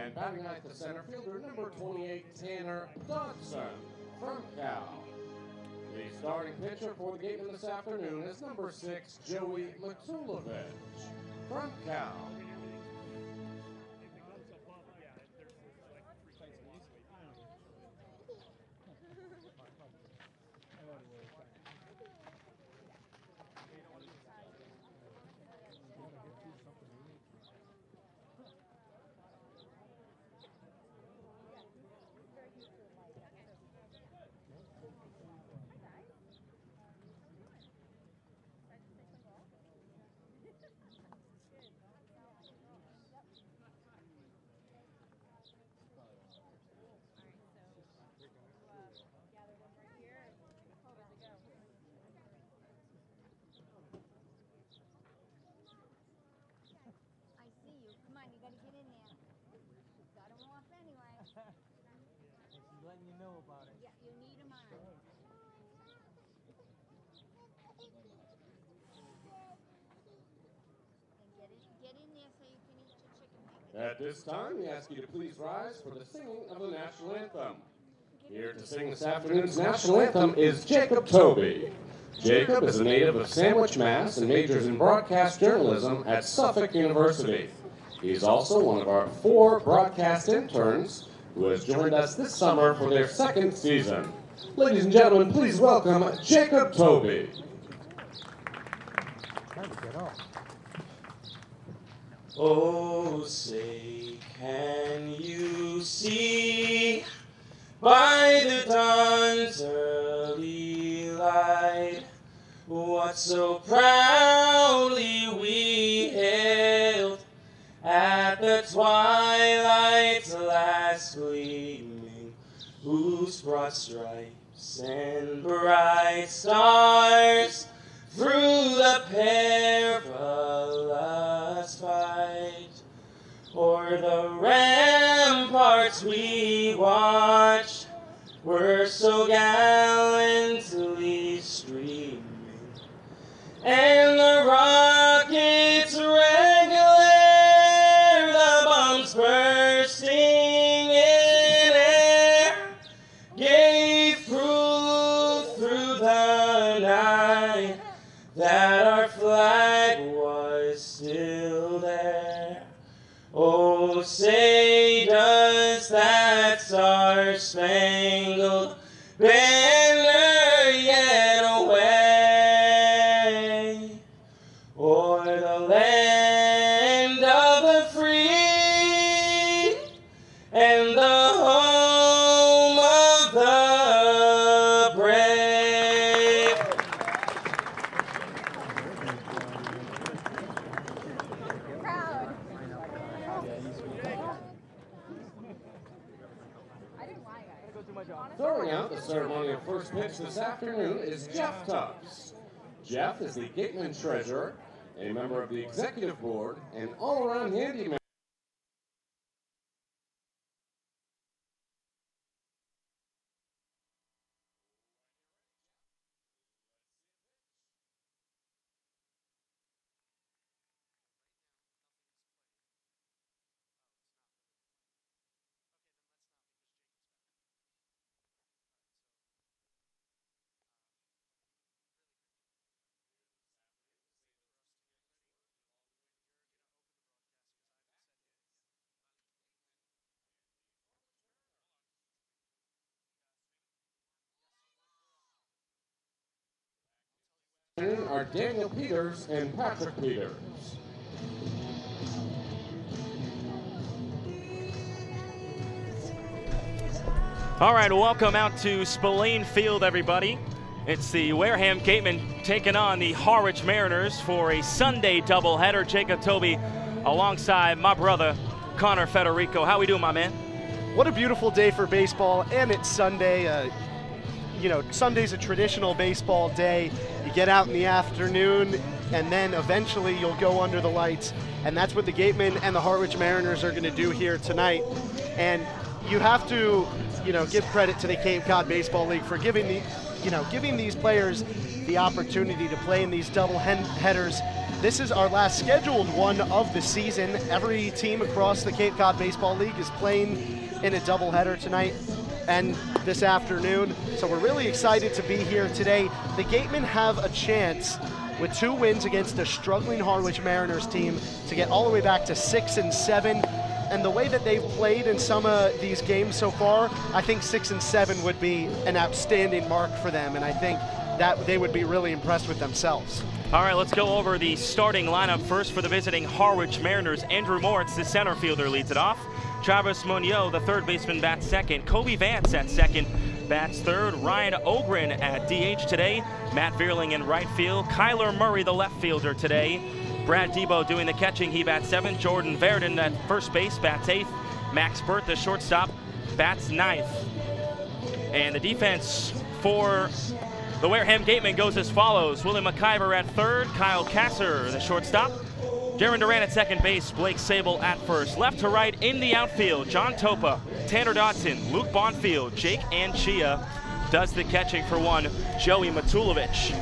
And batting ninth, the center fielder, number 28, Tanner Dodson from Cal. The starting pitcher for the Gatemen this afternoon is number 6, Joey Matulovich from Cal. Letting you know about it. Yeah, you need them on. And get in there so you can eat your chicken nuggets. At this time, we ask you to please rise for the singing of the national anthem. Here to sing this afternoon's national anthem is Jacob Toby. Jacob is a native of Sandwich, Mass. and majors in broadcast journalism at Suffolk University. He's also one of our 4 broadcast interns who has joined us this summer for their 2nd season. Ladies and gentlemen, please welcome Jacob Toby. Oh, say, can you see by the dawn's early light what so proudly we hailed at the twilight's last gleaming, whose broad stripes and bright stars through the perilous fight o'er the ramparts we watched were so gallantly streaming, and the rockets regular, the bombs bursting in air, gave proof through the night that our flag was still there. Oh, say does that star-spangled banner yet wave o'er the land of the free and the home of the brave? Proud. I didn't lie, guys. Throwing out the ceremonial first pitch this afternoon is Jeff Tufts. Jeff is the Gatemen treasurer, a member of the executive board, and all-around handyman. Are Daniel Peters and Patrick Peters. All right, welcome out to Spillane Field, everybody. It's the Wareham Gatemen taking on the Harwich Mariners for a Sunday doubleheader. Jacob Toby alongside my brother, Connor Federico. How we doing, my man? What a beautiful day for baseball, and it's Sunday. You know, Sunday's a traditional baseball day. You get out in the afternoon, and then eventually you'll go under the lights, and that's what the Gatemen and the Harwich Mariners are going to do here tonight. And you have to, you know, give credit to the Cape Cod Baseball League for giving these players the opportunity to play in these double headers this is our last scheduled one of the season. Every team across the Cape Cod Baseball League is playing in a doubleheader tonight and this afternoon. So we're really excited to be here today. The Gatemen have a chance with 2 wins against a struggling Harwich Mariners team to get all the way back to 6-7. And the way that they've played in some of these games so far, I think 6-7 would be an outstanding mark for them, and I think that they would be really impressed with themselves. All right, let's go over the starting lineup first for the visiting Harwich Mariners. Andrew Moritz, the center fielder, leads it off. Travis Munoz, the third baseman, bats second. Kobe Vance at second, bats third. Ryan Ogren at DH today. Matt Vierling in right field. Kyler Murray, the left fielder today. Brad Debo doing the catching, he bats seventh. Jordan Verdon at first base, bats eighth. Max Burt, the shortstop, bats ninth. And the defense for the Wareham Gatemen goes as follows. Willie McIver at third, Kyle Kasser, the shortstop. Darren Duran at second base, Blake Sable at first. Left to right in the outfield, John Topa, Tanner Dodson, Luke Bonfield, Jake Anchia does the catching for one, Joey Matulovic.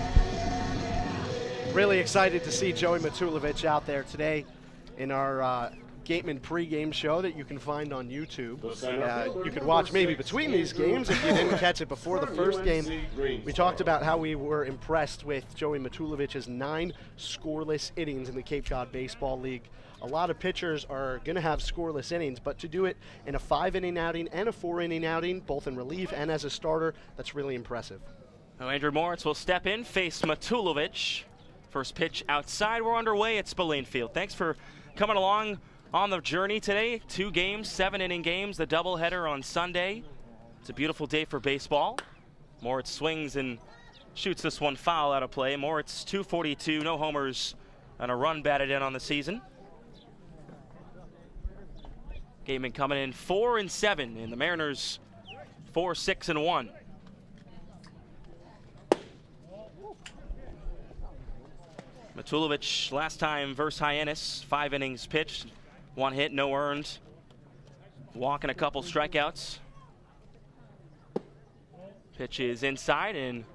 Really excited to see Joey Matulovic out there today in our Gatemen Pregame Show that you can find on YouTube. You could watch maybe between these games if you didn't catch it before the first game. We talked about how we were impressed with Joey Matulovic's 9 scoreless innings in the Cape Cod Baseball League. A lot of pitchers are going to have scoreless innings, but to do it in a 5-inning outing and a 4-inning outing, both in relief and as a starter, that's really impressive. Now Andrew Moritz will step in, face Matulovic. First pitch outside. We're underway at Spillane Field. Thanks for coming along on the journey today. 2 games, 7-inning games, the doubleheader on Sunday. It's a beautiful day for baseball. Moritz swings and shoots this one foul out of play. Moritz 242, no homers, and a run batted in on the season. Gatemen coming in 4-7, and the Mariners 4-6-1. Matulovic last time versus Hyannis, 5 innings pitched, 1 hit, no earned, walk and a couple strikeouts. Pitch is inside, and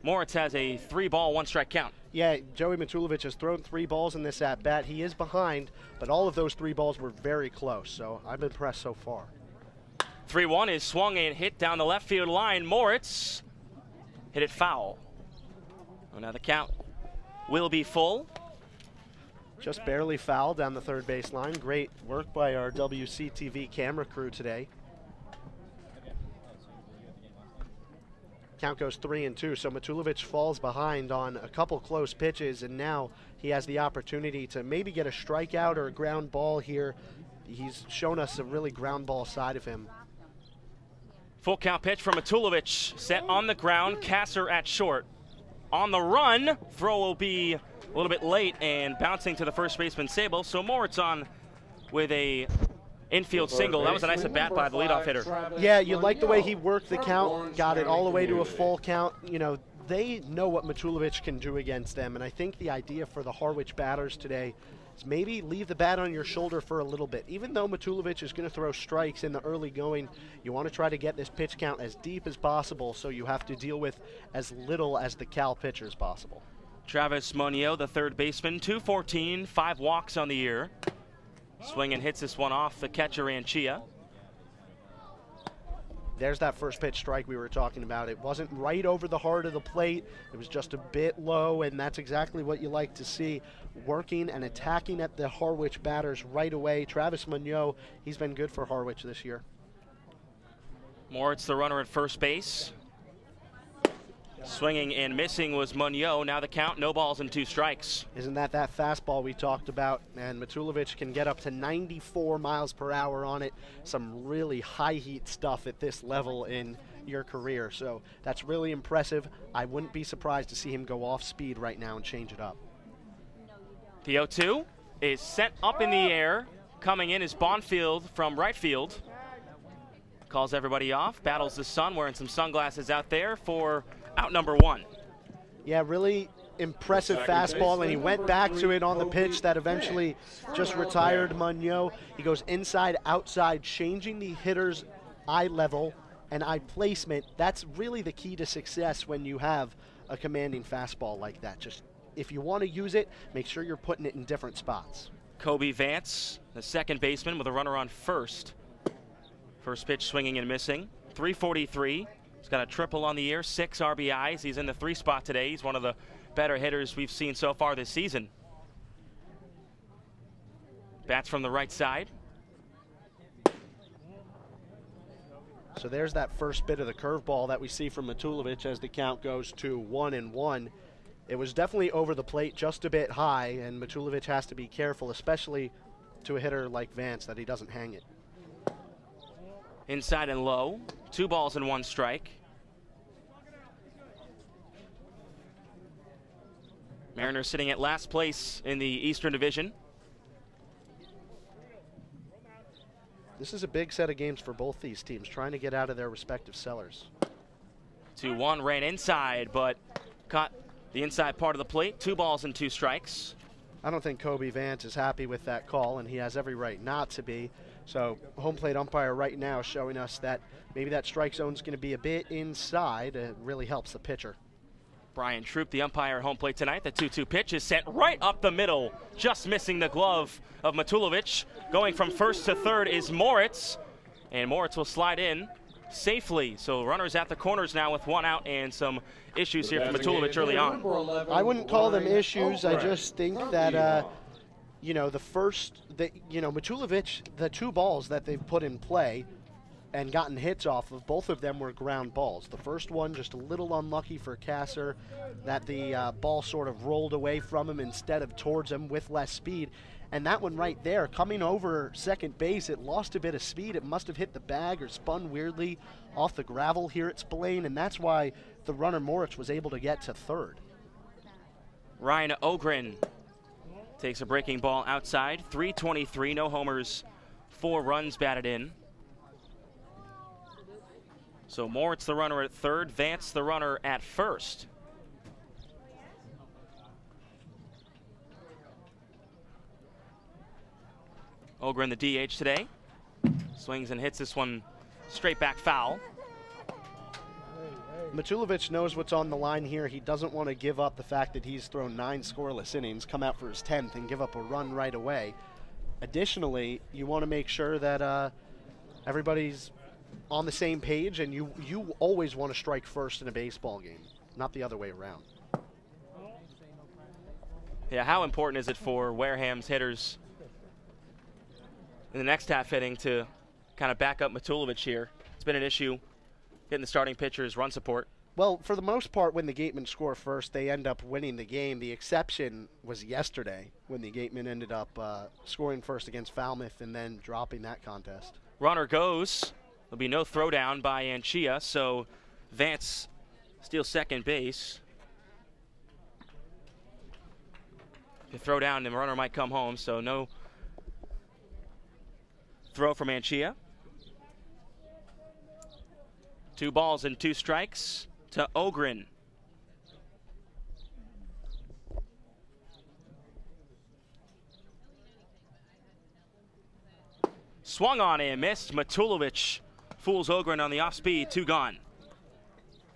Moritz has a 3-ball, 1-strike count. Yeah, Joey Matulovic has thrown 3 balls in this at-bat. He is behind, but all of those 3 balls were very close, so I'm impressed so far. 3-1 is swung and hit down the left field line. Moritz hit it foul. Oh, now the count will be full. Just barely foul down the third base line. Great work by our WCTV camera crew today. Count goes 3-2, so Matulovic falls behind on a couple close pitches, and now he has the opportunity to maybe get a strikeout or a ground ball here. He's shown us a really ground ball side of him. Full count pitch from Matulovic, set on the ground, Kasser at short. On the run, throw will be a little bit late and bouncing to the first baseman Sable, so Moritz on with a infield single. That was a nice at bat by the leadoff hitter. Yeah, you like the way he worked the count, got it all the way to a full count. You know, they know what Matulovic can do against them, and I think the idea for the Harwich batters today is maybe leave the bat on your shoulder for a little bit. Even though Matulovic is going to throw strikes in the early going, you want to try to get this pitch count as deep as possible, so you have to deal with as little as the Cal pitchers possible. Travis Munoz, the third baseman, 214, 5 walks on the year. Swing and hits this one off the catcher Anchia. There's that first pitch strike we were talking about. It wasn't right over the heart of the plate. It was just a bit low, and that's exactly what you like to see. Working and attacking at the Harwich batters right away. Travis Munoz, he's been good for Harwich this year. Moritz, the runner at first base. Swinging and missing was Munoz. Now the count, no balls and 2 strikes. Isn't that fastball we talked about? And Matulovic can get up to 94 miles per hour on it. Some really high heat stuff at this level in your career. So that's really impressive. I wouldn't be surprised to see him go off speed right now and change it up. The 0-2 is sent up in the air. Coming in is Bonfield from right field. Calls everybody off, battles the sun, wearing some sunglasses out there for out number 1. Yeah, really impressive fastball, and he went back to it on the pitch that eventually just retired Munoz. He goes inside, outside, changing the hitter's eye level and eye placement. That's really the key to success when you have a commanding fastball like that. Just if you want to use it, make sure you're putting it in different spots. Kobe Vance, the second baseman, with a runner on first. First pitch swinging and missing. 343. He's got a triple on the year, 6 RBIs. He's in the 3 spot today. He's one of the better hitters we've seen so far this season. Bats from the right side. So there's that first bit of the curveball that we see from Matulovic as the count goes to 1-1. It was definitely over the plate, just a bit high, and Matulovic has to be careful, especially to a hitter like Vance, that he doesn't hang it. Inside and low, 2 balls and 1 strike. Mariners sitting at last place in the Eastern Division. This is a big set of games for both these teams, trying to get out of their respective cellars. 2-1, ran inside, but caught the inside part of the plate. 2 balls and 2 strikes. I don't think Kobe Vance is happy with that call, and he has every right not to be. So home plate umpire right now showing us that maybe that strike zone is going to be a bit inside. It really helps the pitcher. Brian Troop, the umpire at home plate tonight. The 2-2 pitch is sent right up the middle, just missing the glove of Matulovic. Going from first to third is Moritz, and Moritz will slide in safely. So runners at the corners now with 1 out and some issues here for Matulovic early on. I wouldn't call them issues. I just think that, you know, Matulovic, the 2 balls that they've put in play and gotten hits off of, both of them were ground balls. The first one just a little unlucky for Kasser, that the ball sort of rolled away from him instead of towards him with less speed. And that one right there, coming over second base, it lost a bit of speed. It must have hit the bag or spun weirdly off the gravel here at Spillane, and that's why the runner Moritz was able to get to third. Ryan Ogren takes a breaking ball outside. 323, no homers, 4 runs batted in. So Moritz the runner at third, Vance the runner at first. Ogren the DH today. Swings and hits this one straight back foul. Matulovic knows what's on the line here. He doesn't want to give up the fact that he's thrown 9 scoreless innings, come out for his 10th, and give up a run right away. Additionally, you want to make sure that everybody's on the same page, and you always want to strike first in a baseball game, not the other way around. Yeah, how important is it for Wareham's hitters in the next half inning to kind of back up Matulovic here? It's been an issue getting the starting pitcher's run support. Well, for the most part, when the Gatemen score first, they end up winning the game. The exception was yesterday when the Gatemen ended up scoring first against Falmouth and then dropping that contest. Runner goes. There'll be no throwdown by Anchia, so Vance steals second base. If you throw down, the runner might come home, so no throw from Anchia. 2 balls and 2 strikes to Ogren. Swung on and missed. Matulovic fools Ogren on the off-speed, 2 gone.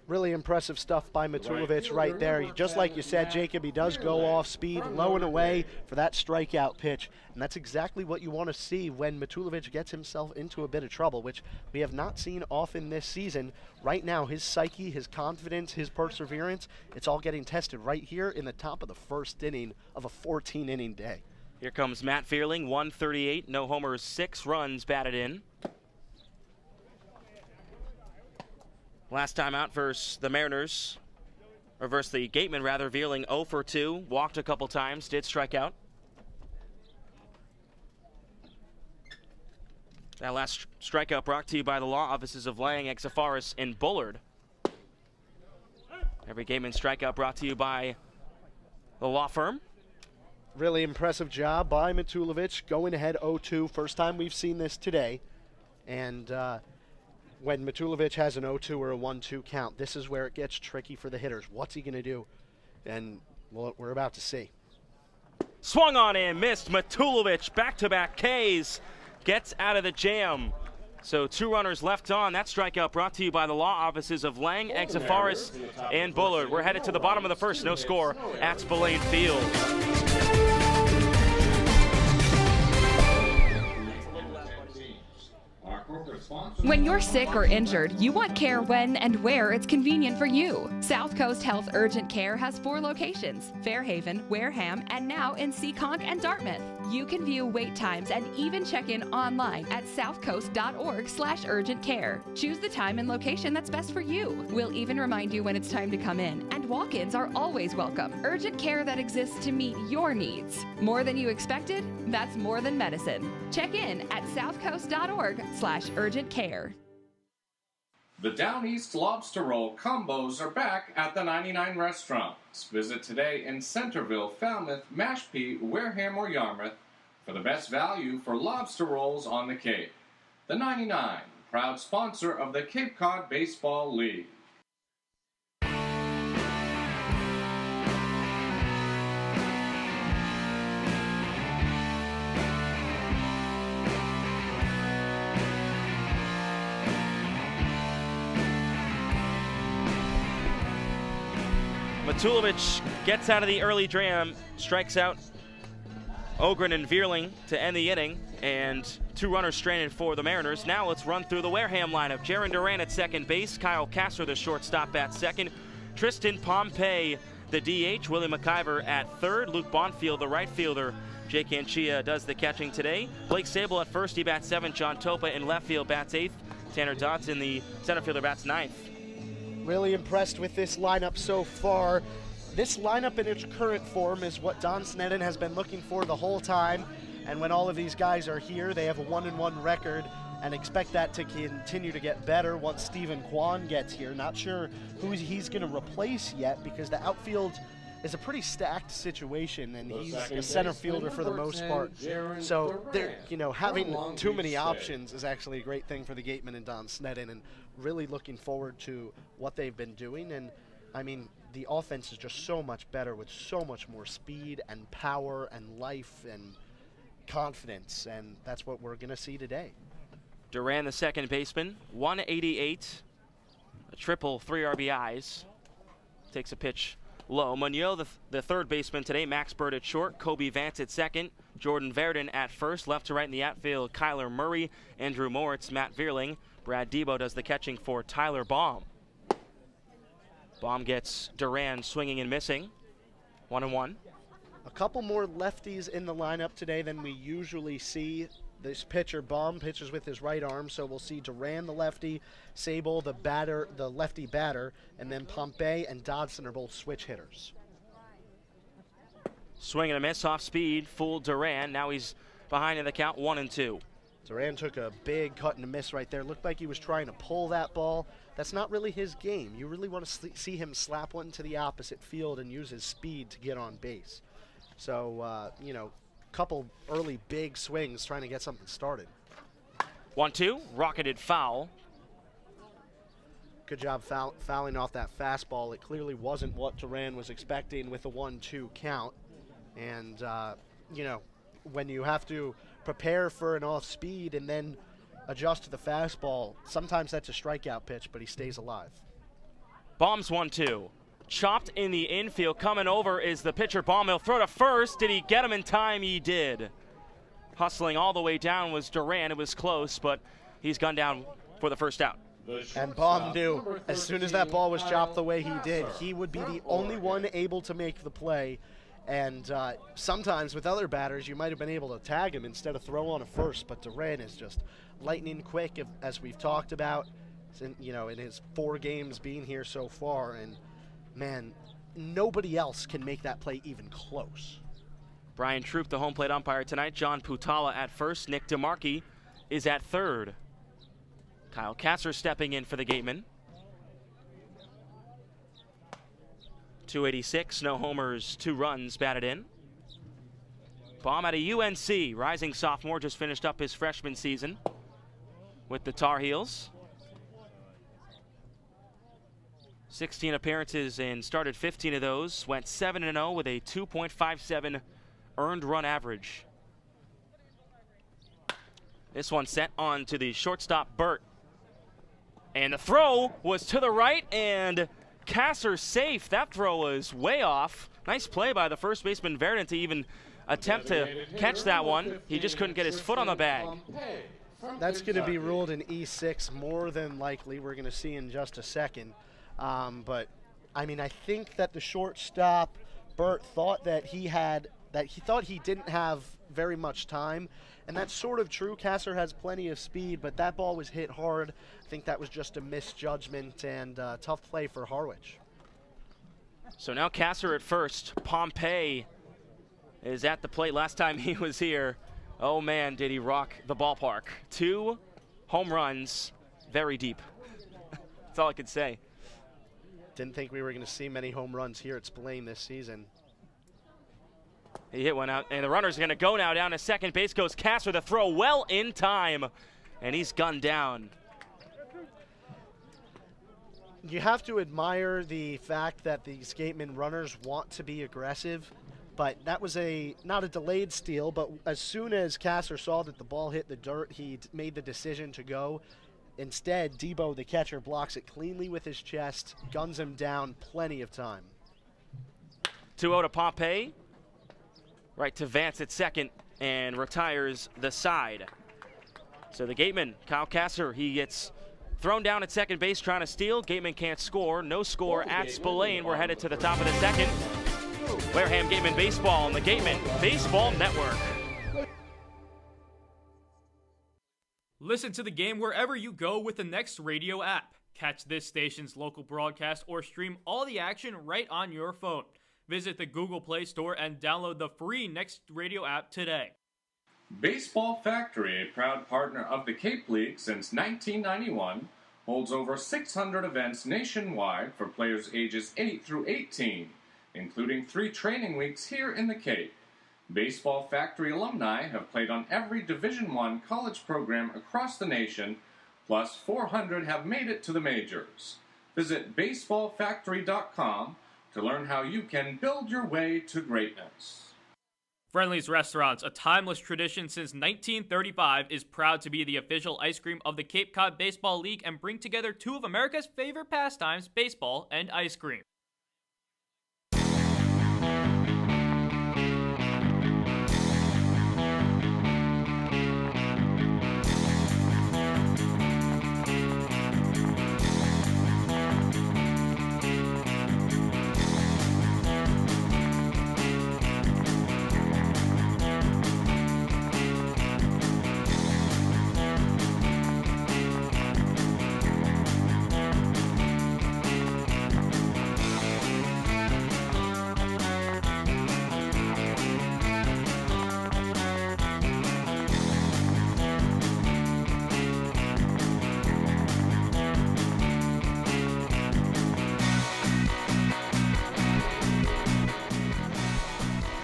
Really impressive stuff by Matulovic right there. Just like you said, Jacob, he does go off speed, low and away for that strikeout pitch. And that's exactly what you want to see when Matulovic gets himself into a bit of trouble, which we have not seen often this season. Right now, his psyche, his confidence, his perseverance, it's all getting tested right here in the top of the first inning of a 14-inning day. Here comes Matt Fearling, 138, no homers, 6 runs batted in. Last time out versus the Mariners, or versus the Gatemen rather, Fearling 0 for 2, walked a couple times, did strike out. That last strikeout brought to you by the law offices of Lang, Exafaris, and Bullard. Every Gatemen strikeout brought to you by the law firm. Really impressive job by Matulovic, going ahead 0-2. First time we've seen this today. And when Matulovic has an 0-2 or a 1-2 count, this is where it gets tricky for the hitters. What's he going to do? And well, we're about to see. Swung on and missed. Matulovic, back-to-back Ks, gets out of the jam. So 2 runners left on. That strikeout brought to you by the law offices of Lang, Exafaris, and Bullard. We're headed to the bottom of the first. No score at Spillane Field. When you're sick or injured, you want care when and where it's convenient for you. South Coast Health Urgent Care has 4 locations: Fairhaven, Wareham, and now in Seekonk and Dartmouth. You can view wait times and even check in online at southcoast.org/urgent-care. Choose the time and location that's best for you. We'll even remind you when it's time to come in, and walk-ins are always welcome. Urgent care that exists to meet your needs. More than you expected? That's more than medicine. Check in at southcoast.org/urgent-care. The Down East Lobster Roll combos are back at the 99 restaurants. Visit today in Centerville, Falmouth, Mashpee, Wareham, or Yarmouth for the best value for lobster rolls on the Cape. The 99, proud sponsor of the Cape Cod Baseball League. Matulovic gets out of the early dram, strikes out Ogren and Vierling to end the inning, and 2 runners stranded for the Mariners. Now let's run through the Wareham lineup. Jaron Duran at second base, Kyle Kasser, the shortstop, at second, Tristan Pompey, the DH, Willie McIver at third, Luke Bonfield, the right fielder. Jake Anchia does the catching today. Blake Sable at first, he bats 7th. John Topa in left field bats 8th. Tanner Dodson, the center fielder, bats 9th. Really impressed with this lineup so far. This lineup in its current form is what Don Sneddon has been looking for the whole time. And when all of these guys are here, they have a 1-1 record, and expect that to continue to get better once Stephen Kwan gets here. Not sure who he's going to replace yet, because the outfield is a pretty stacked situation, and he's a center fielder for the most part. So, having too many options is actually a great thing for the Gatemen and Don Sneddon, and really looking forward to what they've been doing. And I mean, the offense is just so much better with so much more speed and power and life and confidence, and that's what we're going to see today. Duran, the second baseman, 188, a triple, 3 RBIs. Takes a pitch low. Munoz, the third baseman today, Max Bird at short, Kobe Vance at second, Jordan Verdon at first, left to right in the outfield, Kyler Murray, Andrew Moritz, Matt Vierling. Brad Debo does the catching for Tyler Baum. Baum gets Duran swinging and missing. 1-1. A couple more lefties in the lineup today than we usually see. This pitcher, Baum, pitches with his right arm, so we'll see Duran, the lefty, Sable, the lefty batter, and then Pompey and Dodson are both switch hitters. Swing and a miss off speed, fooled Duran. Now he's behind in the count, 1-2. Duran took a big cut and a miss right there. Looked like he was trying to pull that ball. That's not really his game. You really want to see him slap one to the opposite field and use his speed to get on base. So, couple early big swings trying to get something started. 1-2, rocketed foul. Good job fouling off that fastball. It clearly wasn't what Duran was expecting with a 1-2 count. And, when you have to prepare for an off speed and then adjust to the fastball, sometimes that's a strikeout pitch, but he stays alive. Baum's 1-2. Chopped in the infield. Coming over is the pitcher, Baum. He'll throw to first. Did he get him in time? He did. Hustling all the way down was Duran. It was close, but he's gone down for the first out. And Baum knew as soon as that ball was chopped the way he did, he would be the only one able to make the play. And sometimes with other batters, you might have been able to tag him instead of throw on a first, but Duran is just lightning quick, as we've talked about, in his 4 games being here so far. And man, nobody else can make that play even close. Brian Troop, the home plate umpire tonight. John Putala at first. Nick DeMarchi is at third. Kyle Kasser stepping in for the Gatemen. 286, no homers, 2 runs batted in. Baum out of UNC, rising sophomore, just finished up his freshman season with the Tar Heels. 16 appearances and started 15 of those. Went 7-0 with a 2.57 earned run average. This one sent on to the shortstop, Burt. And the throw was to the right, and Kasser safe. That throw was way off. Nice play by the first baseman, Verdon, to even attempt to catch that one. He just couldn't get his foot on the bag. That's going to be ruled an E6 more than likely. We're going to see in just a second. But, I mean, I think that the shortstop, Burt, thought that he didn't have very much time. And that's sort of true. Kasser has plenty of speed, but that ball was hit hard. I think that was just a misjudgment and tough play for Harwich. So now Kasser at first. Pompey is at the plate. Last time he was here, oh man, did he rock the ballpark. 2 home runs, very deep. That's all I could say. Didn't think we were going to see many home runs here at Spillane this season. He hit one out, and the runner's going to go now. Down to second base goes Kasser. The throw well in time, and he's gunned down. You have to admire the fact that these Gatemen runners want to be aggressive, but that was not a delayed steal, but as soon as Kasser saw that the ball hit the dirt, he made the decision to go. Instead, Debo, the catcher, blocks it cleanly with his chest, guns him down plenty of time. 2-0 to Pompey. Right to Vance at second, and retires the side. So the Gatemen, Kyle Kasser, he gets thrown down at second base trying to steal. Gatemen can't score. No score at Spillane. We're headed to the top of the second. Wareham Gatemen Baseball on the Gatemen Baseball Network. Listen to the game wherever you go with the Next Radio app. Catch this station's local broadcast or stream all the action right on your phone. Visit the Google Play Store and download the free Next Radio app today. Baseball Factory, a proud partner of the Cape League since 1991, holds over 600 events nationwide for players ages 8 through 18, including 3 training weeks here in the Cape. Baseball Factory alumni have played on every Division I college program across the nation, plus 400 have made it to the majors. Visit baseballfactory.com to learn how you can build your way to greatness. Friendly's Restaurants, a timeless tradition since 1935, is proud to be the official ice cream of the Cape Cod Baseball League and bring together 2 of America's favorite pastimes, baseball and ice cream.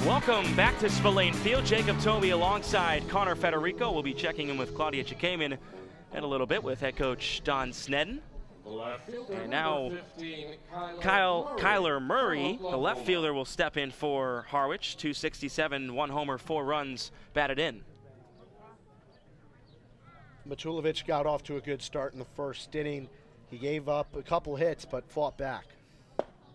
Welcome back to Spillane Field. Jacob Toby alongside Connor Federico. We'll be checking in with Claudia Chikaman in a little bit with head coach Don Snedden. And now Kyler Murray, the left fielder, will step in for Harwich. 267, 1 homer, 4 runs batted in. Matulovic got off to a good start in the first inning. He gave up a couple hits but fought back.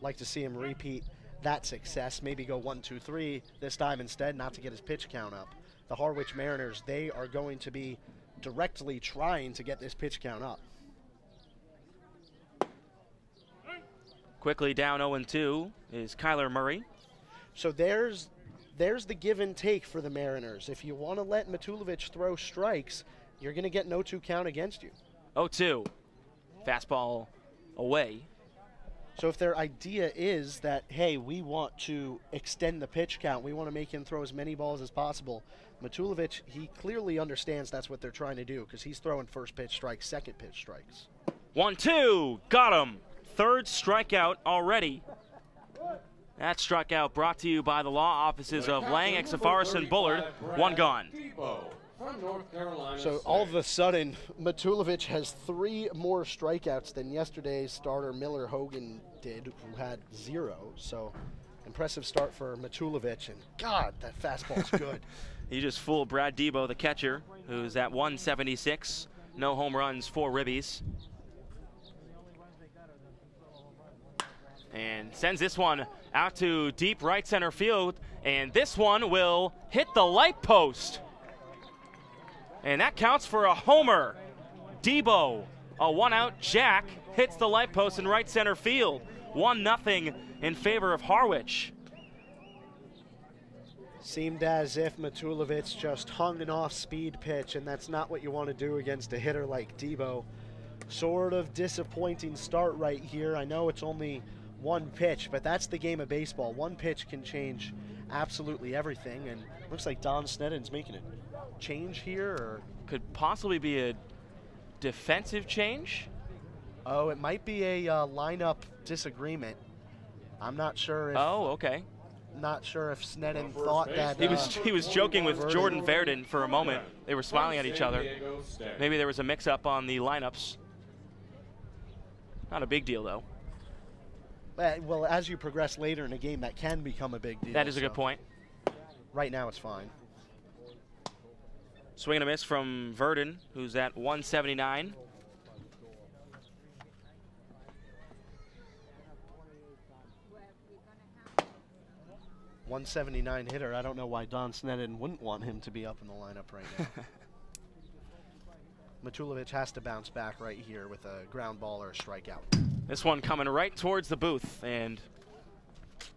Like to see him repeat that success, maybe go 1-2-3 this time instead, not to get his pitch count up. The Harwich Mariners, they are going to be directly trying to get this pitch count up. Quickly down 0-2 is Kyler Murray. So there's the give and take for the Mariners. If you want to let Matulovic throw strikes, you're going to get no 2 count against you. 0-2. Fastball away. So if their idea is that, hey, we want to extend the pitch count, we want to make him throw as many balls as possible, Matulovic, he clearly understands that's what they're trying to do because he's throwing first pitch strikes, second pitch strikes. 1-2, got him. 3rd strikeout already. That strikeout brought to you by the law offices of Lang, Exafaris, and Bullard. 1 gone. So all of a sudden, Matulovic has 3 more strikeouts than yesterday's starter Miller Hogan did, who had 0. So impressive start for Matulovic, and God, that fastball's good. You just fooled Brad Debo, the catcher, who's at 176. No home runs, 4 ribbies. And sends this one out to deep right center field. And this one will hit the light post. And that counts for a homer. Debo, a one-out jack, hits the light post in right center field. 1-0 in favor of Harwich. Seemed as if Matulovic just hung an off-speed pitch, and that's not what you want to do against a hitter like Debo. Sort of disappointing start right here. I know it's only one pitch, but that's the game of baseball. One pitch can change absolutely everything, and looks like Don Snedden's making a change here, or could possibly be a defensive change. Oh, it might be a lineup disagreement. I'm not sure if. Oh, okay. Not sure if Snedden thought that he was joking with Jordan Verdon for a moment. They were smiling at each other. Maybe there was a mix-up on the lineups. Not a big deal, though. Well, as you progress later in a game, that can become a big deal. That is a good point. Right now, it's fine. Swing and a miss from Verdon, who's at 179. .179 hitter. I don't know why Don Snedden wouldn't want him to be up in the lineup right now. Matulovic has to bounce back right here with a ground ball or a strikeout. This one coming right towards the booth, and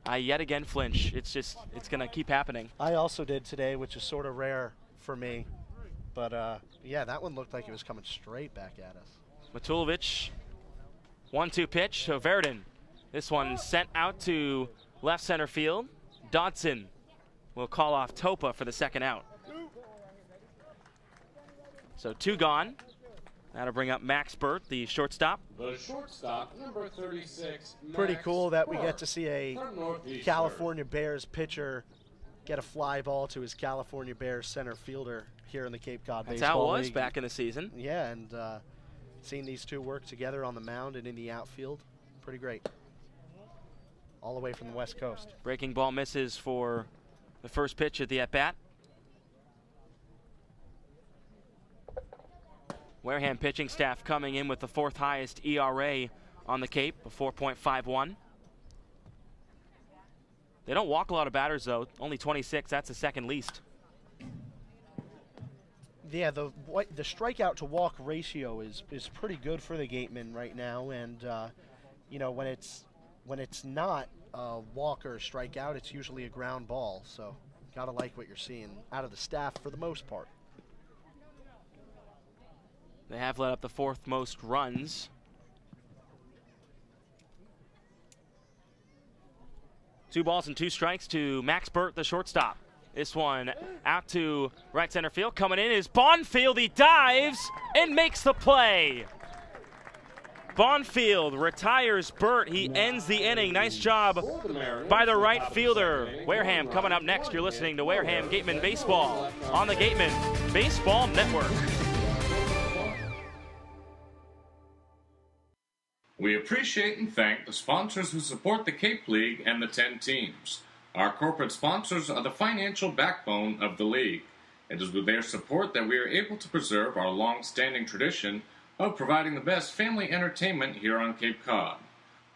I yet again flinch. It's going to keep happening. I also did today, which is sort of rare for me. But, yeah, that one looked like it was coming straight back at us. Matulovic, 1-2 pitch to Verdon. This one sent out to left center field. Dodson will call off Topa for the second out. So 2 gone. That'll bring up Max Burt, the shortstop. The shortstop, number 36. Pretty cool that we get to see a California Bears pitcher get a fly ball to his California Bears center fielder here in the Cape Cod Baseball League. That's how it was back in the season. Yeah, and seeing these two work together on the mound and in the outfield, pretty great. All the way from the West Coast. Breaking ball misses for the first pitch at the at-bat. Wareham pitching staff coming in with the 4th highest ERA on the Cape, a 4.51. They don't walk a lot of batters, though. Only 26. That's the second least. Yeah, the strikeout to walk ratio is pretty good for the Gatemen right now, and you know, when it's not a walk or a strikeout, it's usually a ground ball. So gotta like what you're seeing out of the staff for the most part. They have let up the 4th most runs. Two balls and 2 strikes to Max Burt, the shortstop. This one out to right center field. Coming in is Bonfield. He dives and makes the play. Bonfield retires Burt. He ends the inning. Nice job by the right fielder. Wareham coming up next. You're listening to Wareham Gatemen Baseball on the Gatemen Baseball Network. We appreciate and thank the sponsors who support the Cape League and the 10 teams. Our corporate sponsors are the financial backbone of the league. It is with their support that we are able to preserve our long-standing tradition of providing the best family entertainment here on Cape Cod.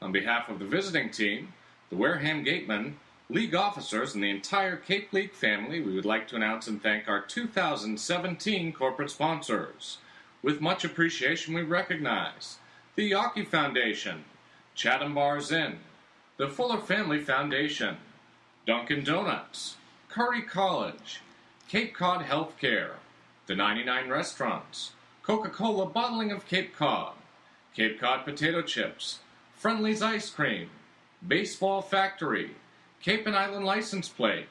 On behalf of the visiting team, the Wareham Gatemen, league officers, and the entire Cape League family, we would like to announce and thank our 2017 corporate sponsors. With much appreciation, we recognize the Yawkey Foundation, Chatham Bars Inn, the Fuller Family Foundation, Dunkin' Donuts, Curry College, Cape Cod Healthcare, the 99 Restaurants, Coca-Cola Bottling of Cape Cod Potato Chips, Friendly's Ice Cream, Baseball Factory, Cape and Island License Plate,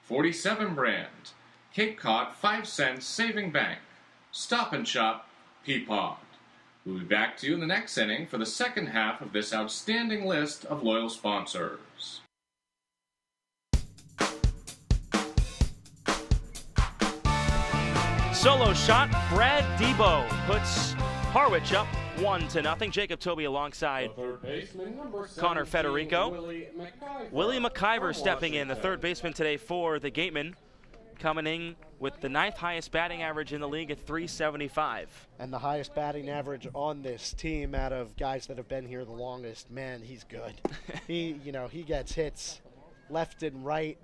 47 Brand, Cape Cod 5 Cents Saving Bank, Stop and Shop, Peapod. We'll be back to you in the next inning for the second half of this outstanding list of loyal sponsors. Solo shot, Brad Debo puts Harwich up 1-0. Jacob Toby alongside Connor Federico. Willie McIver stepping in, the third baseman today for the Gatemen. coming in with the 9th highest batting average in the league at .375. And the highest batting average on this team out of guys that have been here the longest. Man, he's good. He gets hits left and right,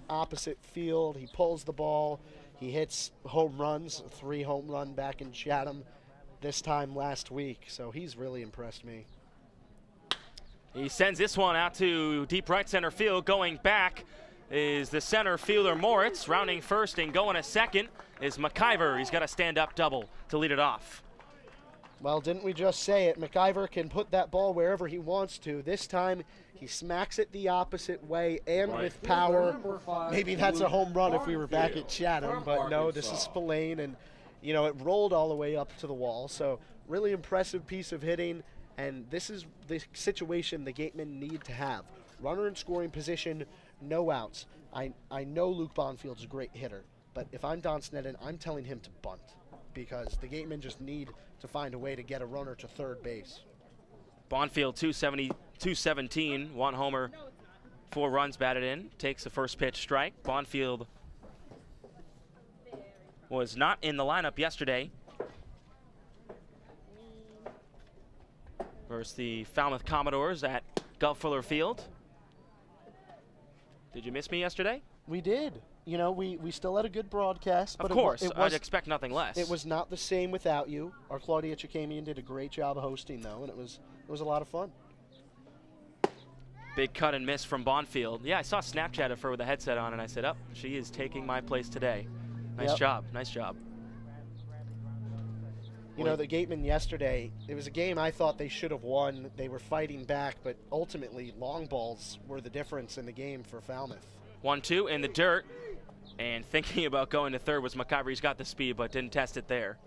opposite field. He pulls the ball. He hits home runs, 3 home run back in Chatham this time last week. So he's really impressed me. He sends this one out to deep right center field. Going back is the center fielder Moritz. Rounding first and going to second is McIver. He's got a stand-up double to lead it off. Well, didn't we just say it? McIver can put that ball wherever he wants to. This time he smacks it the opposite way and with power. Maybe that's a home run if we were back at Chatham, but no, this is Spillane, and it rolled all the way up to the wall. So really impressive piece of hitting. And this is the situation the Gatemen need to have. Runner in scoring position, no outs. I know Luke Bonfield's a great hitter, but if I'm Don Sneddon, I'm telling him to bunt because the Gatemen just need to find a way to get a runner to third base. Bonfield 217, 1 homer, 4 runs batted in. Takes the first pitch strike. Bonfield was not in the lineup yesterday versus the Falmouth Commodores at Gulf-Fuller Field. Did you miss me yesterday? We did. We still had a good broadcast. Of course, I'd expect nothing less. It was not the same without you. Our Claudia Chikamian did a great job of hosting, though, and it was a lot of fun. Big cut and miss from Bonfield. Yeah, I saw Snapchat of her with a headset on, and I said, she is taking my place today. Nice job, nice job. The Gatemen yesterday, it was a game I thought they should have won. They were fighting back, but ultimately long balls were the difference in the game for Falmouth. 1-2 in the dirt, and thinking about going to third was McIver. He's got the speed, but didn't test it there.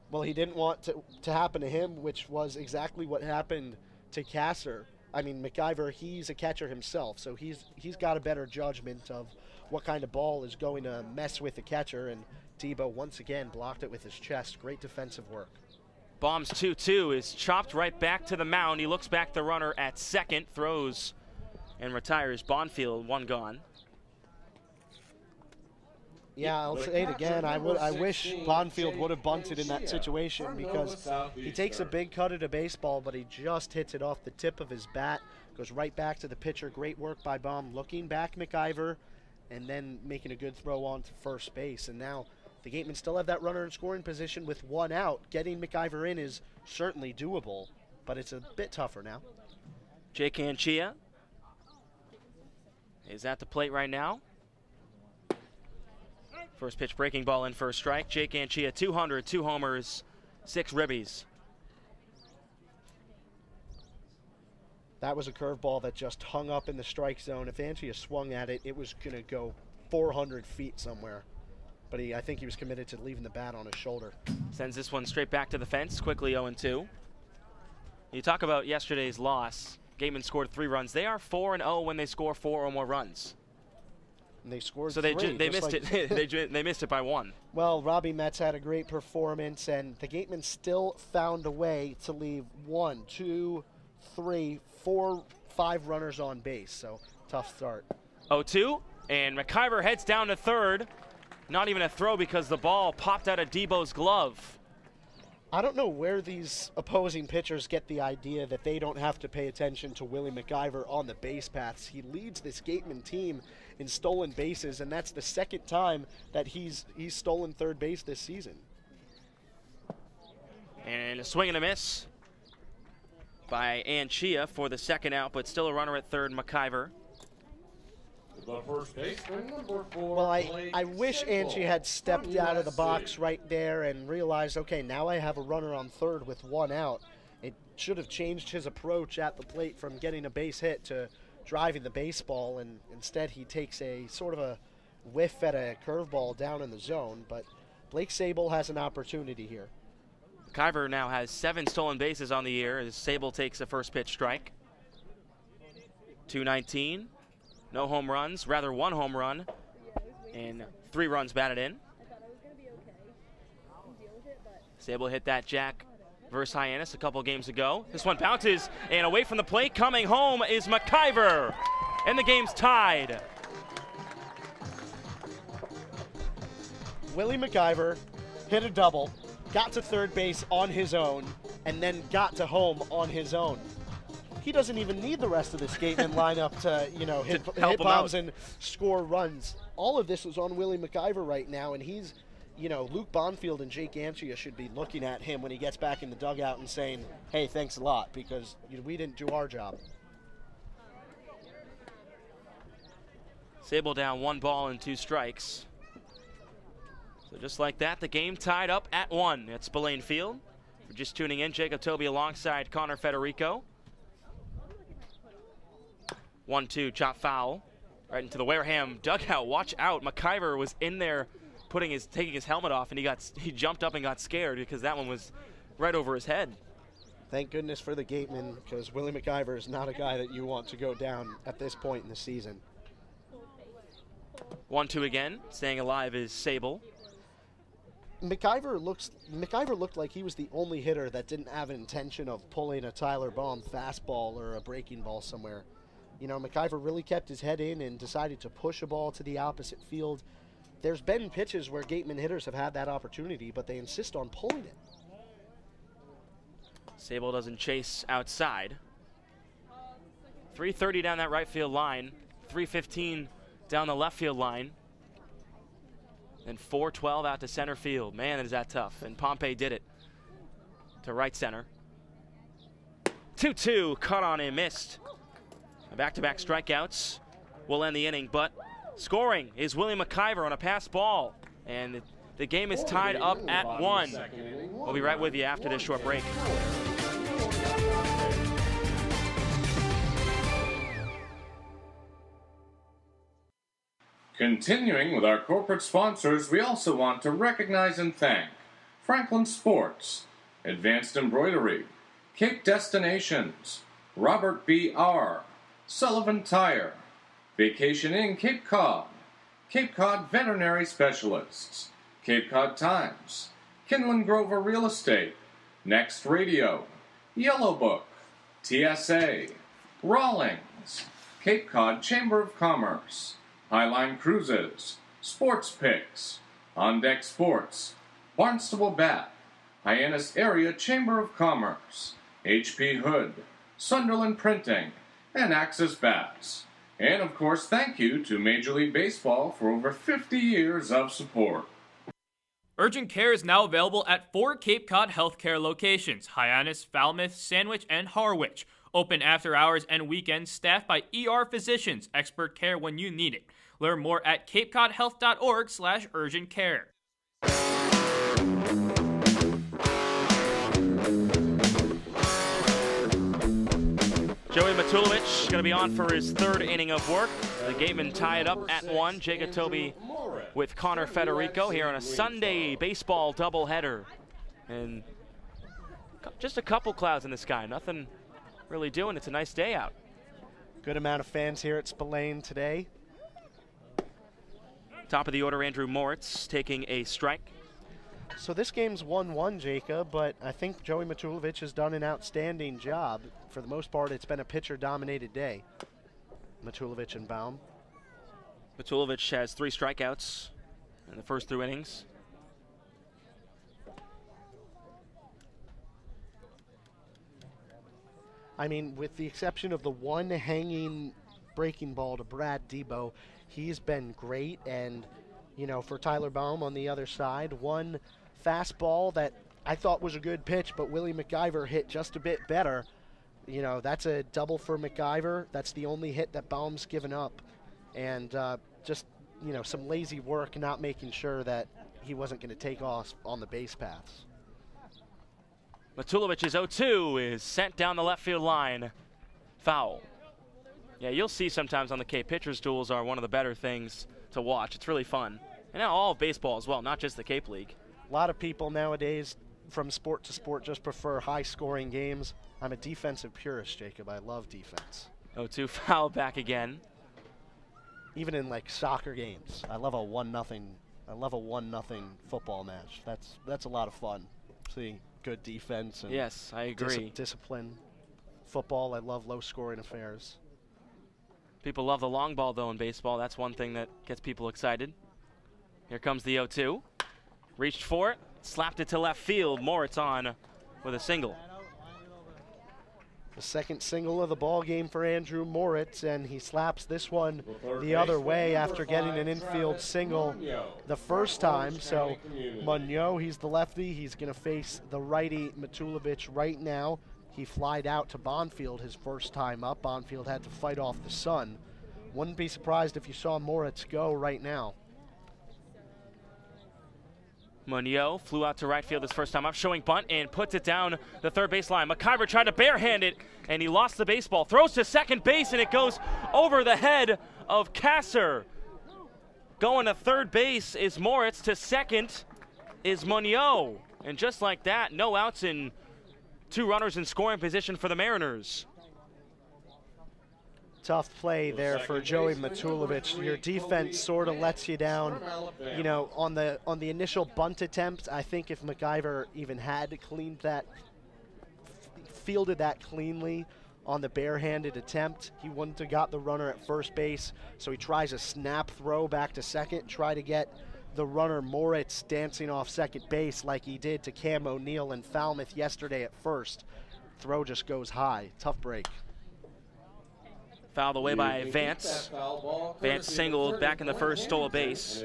Well, he didn't want to happen to him, which was exactly what happened to Kasser. I mean, McIver, he's a catcher himself, so he's got a better judgment of what kind of ball is going to mess with the catcher, and Debo once again blocked it with his chest. Great defensive work. Bombs 2-2 is chopped right back to the mound. He looks back the runner at second, throws and retires. Bonfield, 1 gone. Yeah, I'll say it again. I wish Bonfield would have bunted in that situation because he takes a big cut at a baseball, but he just hits it off the tip of his bat. Goes right back to the pitcher. Great work by Baum. Looking back McIver and then making a good throw on to first base. And now the Gatemen still have that runner in scoring position with 1 out. Getting McIver in is certainly doable, but it's a bit tougher now. Jake Anchia is at the plate right now. First pitch breaking ball in for a strike. Jake Anchia, 200, 2 homers, 6 ribbies. That was a curveball that just hung up in the strike zone. If Anchia swung at it, it was going to go 400 feet somewhere. But I think he was committed to leaving the bat on his shoulder. Sends this one straight back to the fence, quickly 0-2. You talk about yesterday's loss. Gatemen scored 3 runs. They are 4-0 when they score 4 or more runs. And they scored so 3. They missed it. They missed it by 1. Well, Robbie Metz had a great performance, and the Gatemen still found a way to leave 1, 2, 3, 4, 5 runners on base. So tough start. 0-2, and McIver heads down to third. Not even a throw because the ball popped out of Debo's glove. I don't know where these opposing pitchers get the idea that they don't have to pay attention to Willie McIver on the base paths. He leads this Gatemen team in stolen bases, and that's the 2nd time that he's stolen third base this season. And a swing and a miss by Anchia for the 2nd out, but still a runner at third, McIver. The first baseman, number 4. Well, I wish Anchia had stepped out of the box right there and realized, okay, now I have a runner on third with 1 out. It should have changed his approach at the plate from getting a base hit to driving the baseball, and instead he takes a sort of a whiff at a curveball down in the zone. But Blake Sable has an opportunity here. McIver now has 7 stolen bases on the year as Sable takes a first pitch strike. 219. No home runs, rather 1 home run, and 3 runs batted in. Sable hit that jack versus Hyannis a couple games ago. This one bounces, and away from the plate, coming home is McIver, and the game's tied. Willie McIver hit a double, got to third base on his own, and then got to home on his own. He doesn't even need the rest of this Gatemen lineup to, hit bombs and score runs. All of this is on Willie McIver right now, and he's, Luke Bonfield and Jake Anchia should be looking at him when he gets back in the dugout and saying, hey, thanks a lot, because we didn't do our job. Sable down 1 ball and 2 strikes. So just like that, the game tied up at 1 at Spillane Field. If you're just tuning in, Jacob Toby alongside Connor Federico. 1-2, chop foul right into the Wareham dugout. Watch out, McIver was in there taking his helmet off, and he jumped up and got scared because that one was right over his head. Thank goodness for the Gatemen, because Willie McIver is not a guy that you want to go down at this point in the season. 1-2 again, staying alive is Sable. McIver looked like he was the only hitter that didn't have an intention of pulling a Tyler Baum fastball or a breaking ball somewhere. McIver really kept his head in and decided to push a ball to the opposite field. There's been pitches where Gatemen hitters have had that opportunity, but they insist on pulling it. Sable doesn't chase outside. 330 down that right field line, 315 down the left field line, and 412 out to center field. Man, is that tough. And Pompey did it to right center. 2-2, cut on and missed. Back-to-back strikeouts will end the inning, but scoring is Willie McIver on a pass ball. And the game is tied up at 1. We'll be right with you after this short break. Continuing with our corporate sponsors, we also want to recognize and thank Franklin Sports, Advanced Embroidery, Cape Destinations, Robert B. R., Sullivan Tire, Vacation Inn Cape Cod Veterinary Specialists, Cape Cod Times, Kinlan Grover Real Estate, Next Radio, Yellow Book, TSA, Rawlings, Cape Cod Chamber of Commerce, Highline Cruises, Sports Picks, On Deck Sports, Barnstable Bat, Hyannis Area Chamber of Commerce, HP Hood, Sunderland Printing, and Axis Bats. And of course, thank you to Major League Baseball for over 50 years of support. Urgent care is now available at 4 Cape Cod healthcare locations: Hyannis, Falmouth, Sandwich, and Harwich. Open after hours and weekends, staffed by ER physicians. Expert care when you need it. Learn more at capecodhealth.org/urgent care. Joey Matulovic going to be on for his 3rd inning of work. The Gatemen tie it up at 1. Jacob Toby with Connor Federico here on a Sunday baseball doubleheader. And just a couple clouds in the sky. Nothing really doing. It's a nice day out. Good amount of fans here at Spillane today. Top of the order, Andrew Moritz taking a strike. So this game's 1-1, Jacob, but I think Joey Matulovic has done an outstanding job. For the most part, it's been a pitcher-dominated day. Matulovic and Baum. Matulovic has 3 strikeouts in the first 2 innings. I mean, with the exception of the one hanging breaking ball to Brad Debo, he's been great. And, for Tyler Baum on the other side, one fastball that I thought was a good pitch, but Willie McIver hit just a bit better. That's a double for McIver. That's the only hit that Baum's given up. And just, some lazy work not making sure that he wasn't going to take off on the base paths. Matulovic's 0-2 is sent down the left field line. Foul. Yeah, you'll see sometimes on the Cape, pitchers' duels are one of the better things to watch. It's really fun. And now all of baseball as well, not just the Cape League. A lot of people nowadays, from sport to sport, just prefer high-scoring games. I'm a defensive purist, Jacob. I love defense. 0-2 foul back again. Even in soccer games, I love a 1-0. I love a 1-0 football match. That's a lot of fun. See good defense and yes, I agree. Discipline. Football, I love low-scoring affairs. People love the long ball though in baseball. That's one thing that gets people excited. Here comes the 0-2. reached for it, slapped it to left field. Moritz on with a single. The second single of the ball game for Andrew Moritz, and he slaps this one the other way after getting an infield single the first time. So Munoz, he's the lefty. He's going to face the righty Matulovic right now. He flied out to Bonfield his first time up. Bonfield had to fight off the sun. Wouldn't be surprised if you saw Moritz go right now. Munoz flew out to right field his first time up, showing bunt and puts it down the third base line. McIver tried to barehand it, and he lost the baseball. Throws to second base, and it goes over the head of Kasser. Going to third base is Moritz. To second is Munoz. And just like that, no outs and 2 runners in scoring position for the Mariners. Tough play there for Joey Matulovic. Your defense sort of lets you down. You know, on the initial bunt attempt, I think if McIver even had cleaned that, fielded that cleanly on the barehanded attempt, he wouldn't have got the runner at first base. So he tries a snap throw back to second, try to get the runner Moritz dancing off second base like he did to Cam O'Neill and Falmouth yesterday at first. Throw just goes high. Tough break. Fouled away by Vance. Vance singled back in the first, stole a base.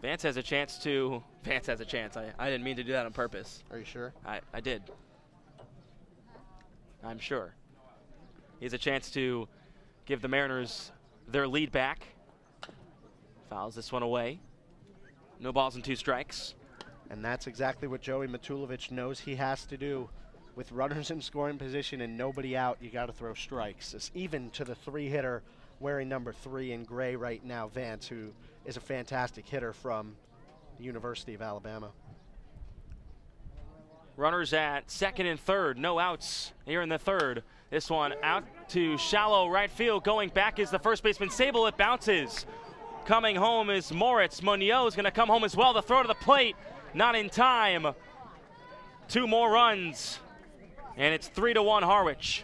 Vance has a chance. I didn't mean to do that on purpose. Are you sure? I did. I'm sure. He has a chance to give the Mariners their lead back. Fouls this one away. No balls and 2 strikes. And that's exactly what Joey Matulovic knows he has to do. With runners in scoring position and nobody out, you got to throw strikes. It's even to the 3-hitter wearing number 3 in gray right now, Vance, who is a fantastic hitter from the University of Alabama. Runners at second and third, no outs here in the third. This one out to shallow right field. Going back is the first baseman Sable. It bounces. Coming home is Moritz. Munoz going to come home as well. The throw to the plate, not in time. 2 more runs. And it's 3-1 Harwich.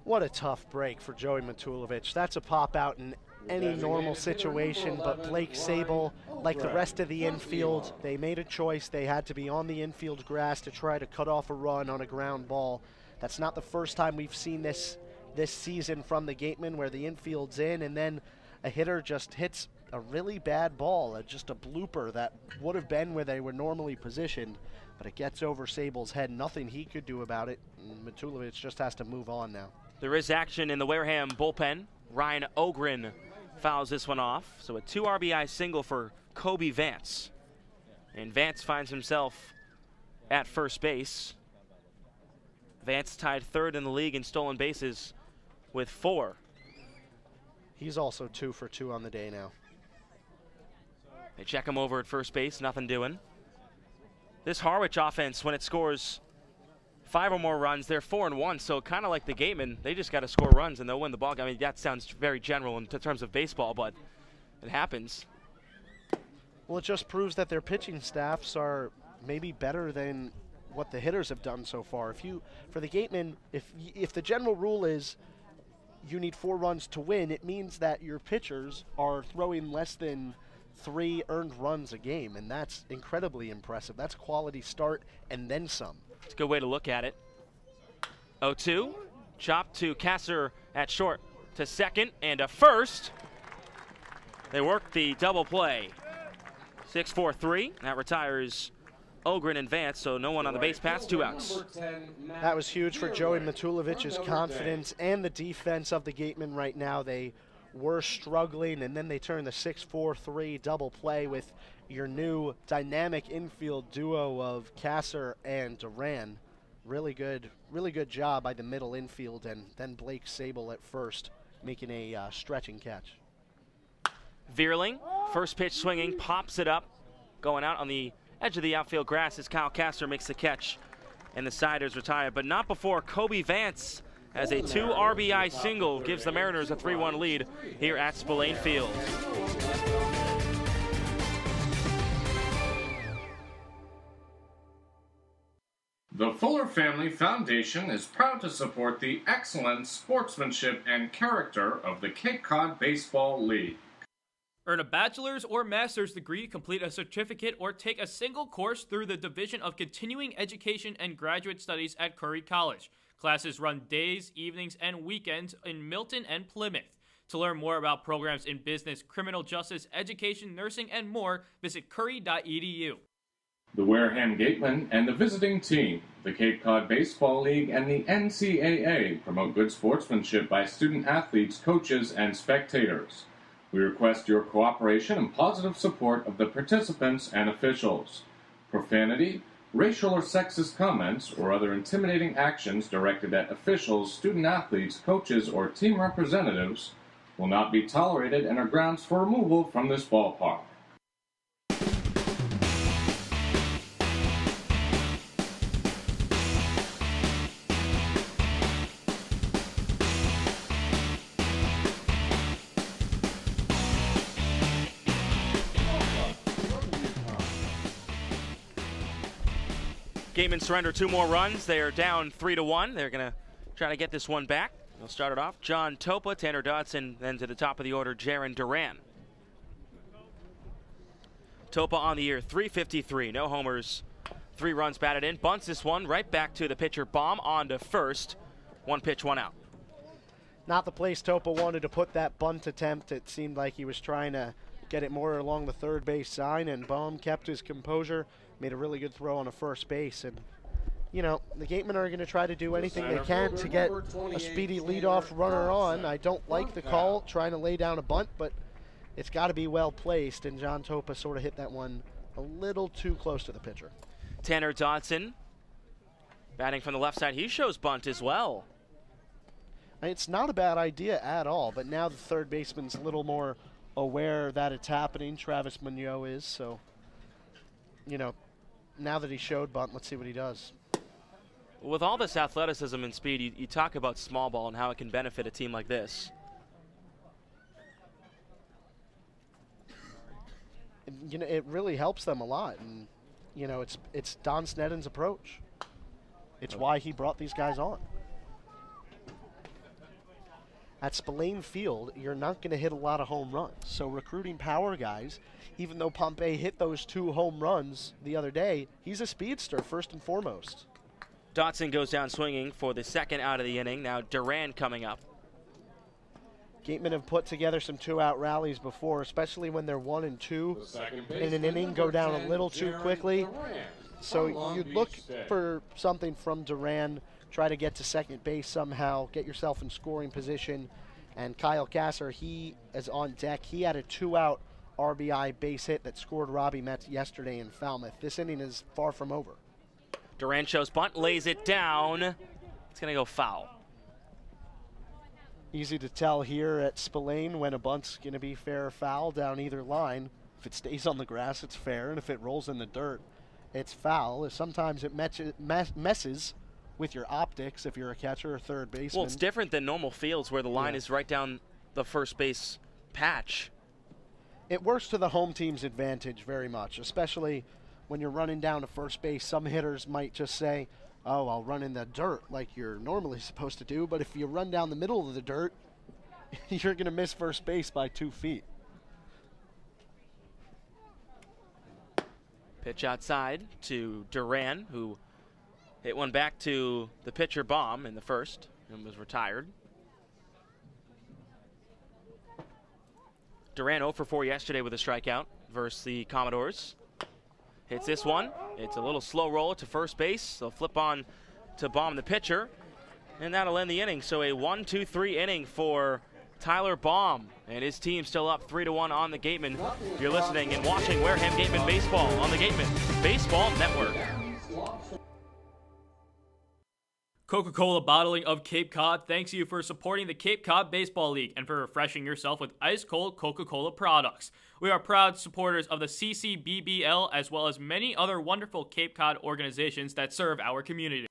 What a tough break for Joey Matulovic. That's a pop out in any normal situation, but Blake Sable, like the rest of the infield, they made a choice. They had to be on the infield grass to try to cut off a run on a ground ball. That's not the first time we've seen this season from the Gatemen, where the infield's in and then a hitter just hits a really bad ball, just a blooper that would have been where they were normally positioned. But it gets over Sable's head. Nothing he could do about it. Matulovic just has to move on now. There is action in the Wareham bullpen. Ryan Ogren fouls this one off. So a 2 RBI single for Kobe Vance. And Vance finds himself at first base. Vance tied 3rd in the league in stolen bases with 4. He's also 2 for 2 on the day now. They check him over at first base, nothing doing. This Harwich offense, when it scores 5 or more runs, they're 4-1. So kind of like the Gatemen, they just got to score runs and they'll win the ball. I mean, that sounds very general in terms of baseball, but it happens. Well, it just proves that their pitching staffs are maybe better than what the hitters have done so far. For the Gatemen, if the general rule is you need 4 runs to win, it means that your pitchers are throwing less than 3 earned runs a game, and that's incredibly impressive. That's quality start and then some. It's a good way to look at it. 0-2, chop to Kasser at short to second and a first. They work the double play. 6-4-3. That retires Ogren and Vance, so no one on the base pass, 2 outs. That was huge for Joey Matulovic's confidence and the defense of the Gatemen right now. They were struggling, and then they turn the 6-4-3 double play with your new dynamic infield duo of Kasser and Duran. Really good job by the middle infield, and then Blake Sable at first making a stretching catch. Veerling, first pitch swinging, pops it up, going out on the edge of the outfield grass as Kyle Kasser makes the catch, and the Siders retire, but not before Kobe Vance as a 2 RBI single gives the Mariners a 3-1 lead here at Spillane Field. The Fuller Family Foundation is proud to support the excellent sportsmanship and character of the Cape Cod Baseball League. Earn a bachelor's or master's degree, complete a certificate, or take a single course through the Division of Continuing Education and Graduate Studies at Curry College. Classes run days, evenings, and weekends in Milton and Plymouth. To learn more about programs in business, criminal justice, education, nursing, and more, visit curry.edu. The Wareham Gatemen and the visiting team, the Cape Cod Baseball League, and the NCAA promote good sportsmanship by student athletes, coaches, and spectators. We request your cooperation and positive support of the participants and officials. Profanity, racial or sexist comments, or other intimidating actions directed at officials, student athletes, coaches, or team representatives will not be tolerated and are grounds for removal from this ballpark. Gatemen surrender 2 more runs. They are down 3-1. They're going to try to get this one back. They'll start it off. John Topa, Tanner Dodson, then to the top of the order, Jaron Duran. Topa on the year, .353. No homers, 3 runs batted in. Bunts this one right back to the pitcher, Baum, on to first. 1 pitch, 1 out. Not the place Topa wanted to put that bunt attempt. It seemed like he was trying to get it more along the third base sign, and Baum kept his composure, made a really good throw on a first base. And, you know, the Gatemen are going to try to do anything they can to get a speedy leadoff runner on. I don't like the call, trying to lay down a bunt, but it's got to be well placed, and John Topa sort of hit that one a little too close to the pitcher. Tanner Dodson, batting from the left side, he shows bunt as well. It's not a bad idea at all, but now the third baseman's a little more aware that it's happening. Travis Munoz is, so, you know, now that he showed bunt, let's see what he does. With all this athleticism and speed, you talk about small ball and how it can benefit a team like this. You know, it really helps them a lot, and, you know, it's Don Snedden's approach. It's why he brought these guys on. At Spillane Field, you're not going to hit a lot of home runs. So recruiting power guys, even though Pompey hit those 2 home runs the other day, he's a speedster first and foremost. Dotson goes down swinging for the second out of the inning. Now Duran coming up. Gatemen have put together some 2-out rallies before, especially when they're 1 and 2 in an inning, go down a little too quickly. So you'd look for something from Duran, try to get to second base somehow, get yourself in scoring position. And Kyle Kasser, he is on deck. He had a 2-out RBI base hit that scored Robbie Metz yesterday in Falmouth. This inning is far from over. Duran shows bunt, lays it down. It's going to go foul. Easy to tell here at Spillane when a bunt's going to be fair or foul down either line. If it stays on the grass, it's fair, and if it rolls in the dirt, it's foul. Sometimes it messes with your optics if you're a catcher or third baseman. Well, it's different than normal fields where the line is right down the first base patch. It works to the home team's advantage very much, especially when you're running down to first base. Some hitters might just say, oh, I'll run in the dirt like you're normally supposed to do, but if you run down the middle of the dirt, you're going to miss first base by 2 feet. Pitch outside to Duran, who hit one back to the pitcher Baum in the first and was retired. Duran 0 for 4 yesterday with a strikeout versus the Commodores. Hits this one. It's a little slow roll to first base. They'll flip on to Baum, the pitcher, and that'll end the inning. So a 1-2-3 inning for Tyler Baum, and his team still up 3-1 on the Gatemen. You're listening and watching Wareham Gatemen Baseball on the Gatemen Baseball Network. Coca-Cola Bottling of Cape Cod thanks you for supporting the Cape Cod Baseball League and for refreshing yourself with ice-cold Coca-Cola products. We are proud supporters of the CCBBL as well as many other wonderful Cape Cod organizations that serve our community.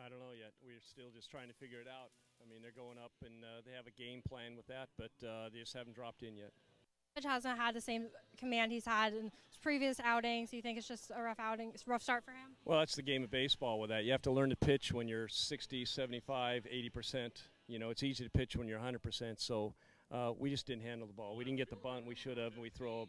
I don't know yet. We're still just trying to figure it out. I mean, they're going up, and they have a game plan with that, but they just haven't dropped in yet. Hasn't had the same command he's had in his previous outings. You think it's just a rough outing, it's a rough start for him? Well, that's the game of baseball with that. You have to learn to pitch when you're 60, 75, 80%. You know, it's easy to pitch when you're 100%. So we just didn't handle the ball. We didn't get the bunt we should have. We throw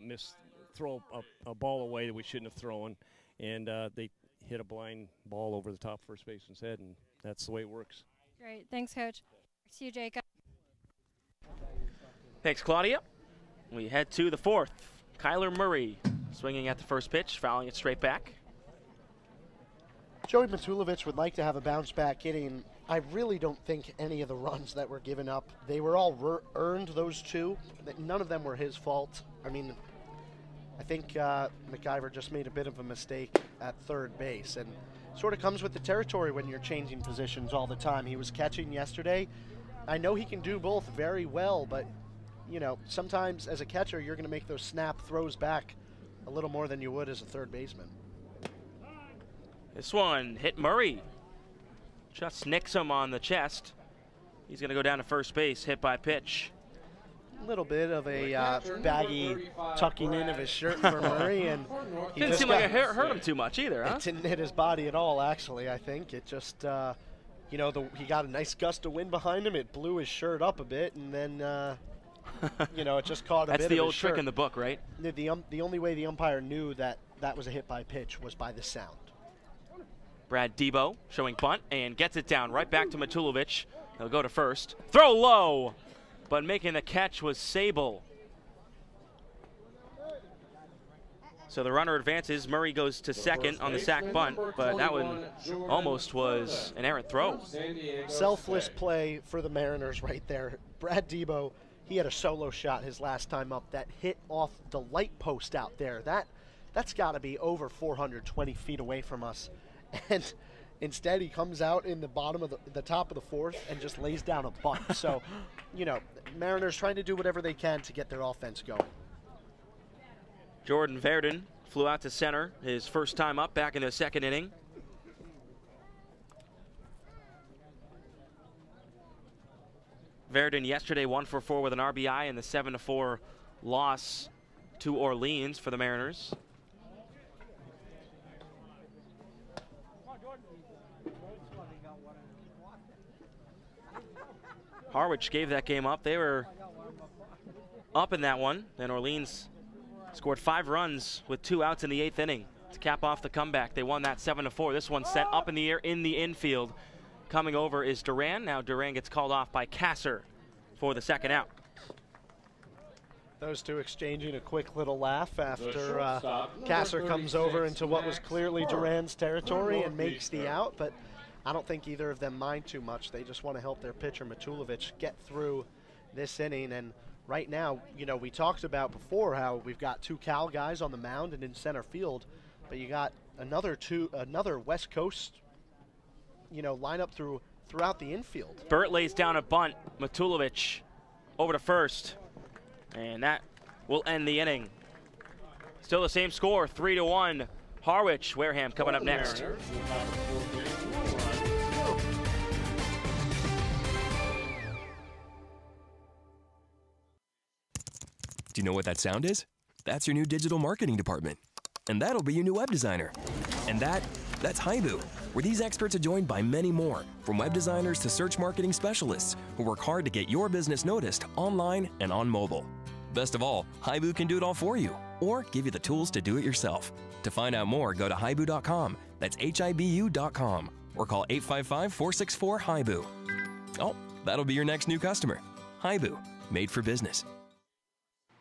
a ball away that we shouldn't have thrown, and they hit a blind ball over the top of first baseman's head, and that's the way it works. Great. Thanks, Coach. Back to you, Jacob. Thanks, Claudia. We head to the fourth. Kyler Murray swinging at the first pitch, fouling it straight back. Joey Matulovic would like to have a bounce-back inning. I really don't think any of the runs that were given up, they were all earned, those two. None of them were his fault. I mean, I think McIver just made a bit of a mistake at third base, and sort of comes with the territory when you're changing positions all the time. He was catching yesterday. I know he can do both very well, but you know, sometimes as a catcher, you're going to make those snap throws back a little more than you would as a third baseman. This one hit Murray. Just nicks him on the chest. He's going to go down to first base, hit by pitch. A little bit of a baggy tucking in of his shirt for Murray, and he didn't seem like it hurt him too much either, huh? It didn't hit his body at all, actually. I think it just, you know, he got a nice gust of wind behind him. It blew his shirt up a bit, and then. You know, it just caught a bit of his shirt. That's the old trick in the book, right? The only way the umpire knew that that was a hit by pitch was by the sound. Brad Debo showing bunt and gets it down right back to Matulovic. He'll go to first. Throw low, but making the catch was Sable. So the runner advances. Murray goes to second on the sac bunt, but that one almost was an errant throw. Selfless play for the Mariners right there. Brad Debo, he had a solo shot his last time up that hit off the light post out there. That's got to be over 420 feet away from us. And instead he comes out in the bottom of the top of the fourth and just lays down a bunt. So, you know, Mariners trying to do whatever they can to get their offense going. Jordan Verdon flew out to center his first time up back in the second inning. Verdon yesterday 1 for 4 with an RBI in the 7-4 loss to Orleans for the Mariners. Harwich gave that game up. They were up in that one, and Orleans scored 5 runs with 2 outs in the 8th inning to cap off the comeback. They won that 7-4. This one sent up in the air in the infield. Coming over is Duran. Now Duran gets called off by Kasser for the second out. Those two exchanging a quick little laugh after Kasser comes over into what was clearly Duran's territory and makes the out, but I don't think either of them mind too much. They just want to help their pitcher, Matulovic, get through this inning. And right now, you know, we talked about before how we've got 2 Cal guys on the mound and in center field, but you got another West Coast, you know, lineup throughout the infield. Burt lays down a bunt. Matulovic over to first, and that will end the inning. Still the same score, 3-1. Harwich, Wareham coming up next. Do you know what that sound is? That's your new digital marketing department. And that'll be your new web designer. And that's Haibu, where these experts are joined by many more, from web designers to search marketing specialists who work hard to get your business noticed online and on mobile. Best of all, Haibu can do it all for you, or give you the tools to do it yourself. To find out more, go to haibu.com. That's HIBU.com, or call 855-464-HIBU. Oh, that'll be your next new customer. Haibu, made for business.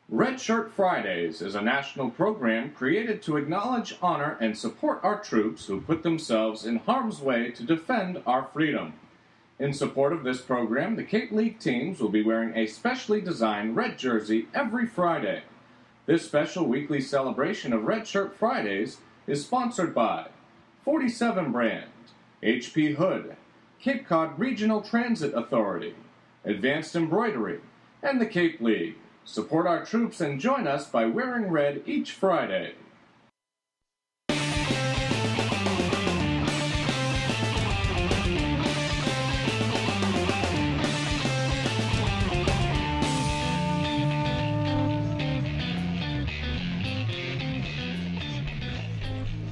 Red Shirt Fridays is a national program created to acknowledge, honor, and support our troops who put themselves in harm's way to defend our freedom. In support of this program, the Cape League teams will be wearing a specially designed red jersey every Friday. This special weekly celebration of Red Shirt Fridays is sponsored by 47 Brand, HP Hood, Cape Cod Regional Transit Authority, Advanced Embroidery, and the Cape League. Support our troops and join us by wearing red each Friday.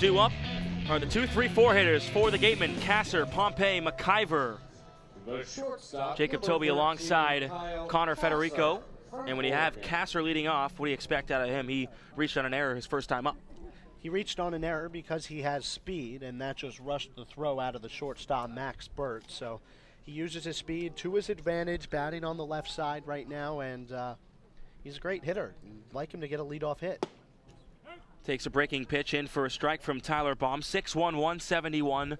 due up are the 2, 3, 4 hitters for the Gatemen. Kasser, Pompey, McIver. Jacob Toby alongside Connor Federico. And when you have Kasser leading off, what do you expect out of him? He reached on an error his first time up. He reached on an error because he has speed, and that just rushed the throw out of the shortstop, Max Burt. So he uses his speed to his advantage, batting on the left side right now, and he's a great hitter. I'd like him to get a leadoff hit. Takes a breaking pitch in for a strike from Tyler Baum. 6'1", 171.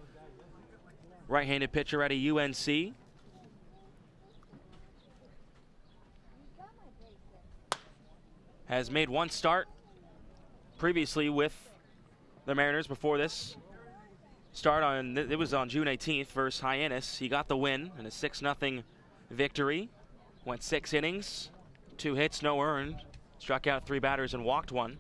Right-handed pitcher out of UNC. Has made one start previously with the Mariners before this start it was on June 18th versus Hyannis. He got the win in a 6-0 victory. Went 6 innings, 2 hits, no earned. Struck out 3 batters and walked 1.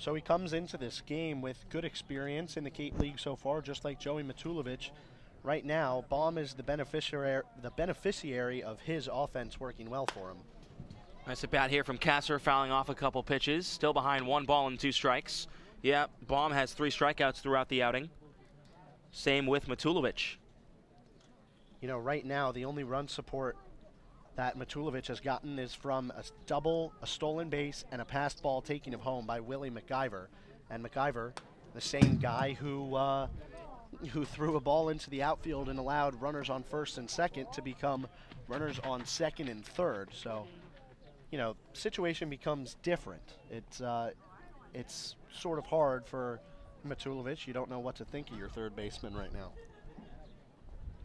So he comes into this game with good experience in the Cape League so far, just like Joey Matulovic. Right now, Baum is the beneficiary of his offense working well for him. Nice at bat here from Kasser, fouling off a couple pitches. Still behind 1 ball and 2 strikes. Yeah, Baum has 3 strikeouts throughout the outing. Same with Matulovic. You know, right now, the only run support that Matulovic has gotten is from a double, a stolen base, and a passed ball taking him home by Willie McIver. And McIver, the same guy who threw a ball into the outfield and allowed runners on first and second to become runners on second and third. So, you know, situation becomes different. It's sort of hard for Matulovic. You don't know what to think of your third baseman right now.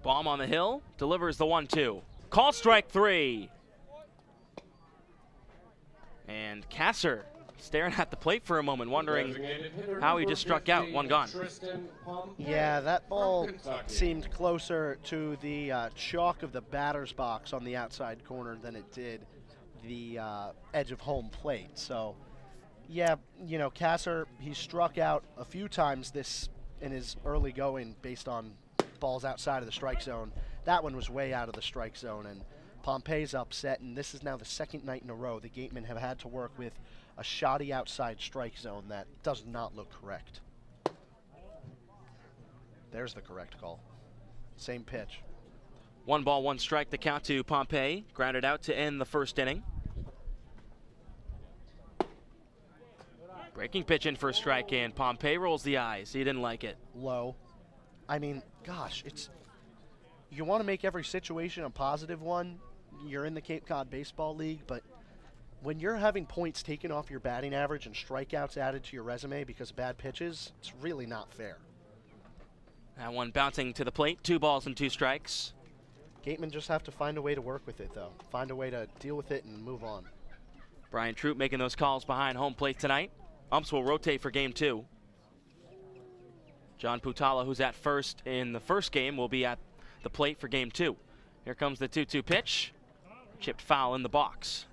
Baum on the hill, delivers the 1-2. Call strike 3. And Kasser staring at the plate for a moment, wondering how he just struck out. 1 gone. Yeah, that ball seemed closer to the chalk of the batter's box on the outside corner than it did the edge of home plate. So, yeah, you know, Kasser, he struck out a few times this in his early going based on balls outside of the strike zone. That one was way out of the strike zone, and Pompey's upset, and this is now the 2nd night in a row the Gatemen have had to work with a shoddy outside strike zone that does not look correct. There's the correct call. Same pitch. 1 ball, 1 strike, the count to Pompey. Grounded out to end the first inning. Breaking pitch in for a strike, and Pompey rolls the eyes. He didn't like it. Low. I mean, gosh, you want to make every situation a positive one. You're in the Cape Cod Baseball League, but when you're having points taken off your batting average and strikeouts added to your resume because of bad pitches, it's really not fair. That one bouncing to the plate, 2 balls and 2 strikes. Gatemen just have to find a way to work with it, though. Find a way to deal with it and move on. Brian Troop making those calls behind home plate tonight. Umps will rotate for game 2. John Putala, who's at first in the first game, will be at the plate for game 2. Here comes the 2-2 pitch. Chipped foul in the box.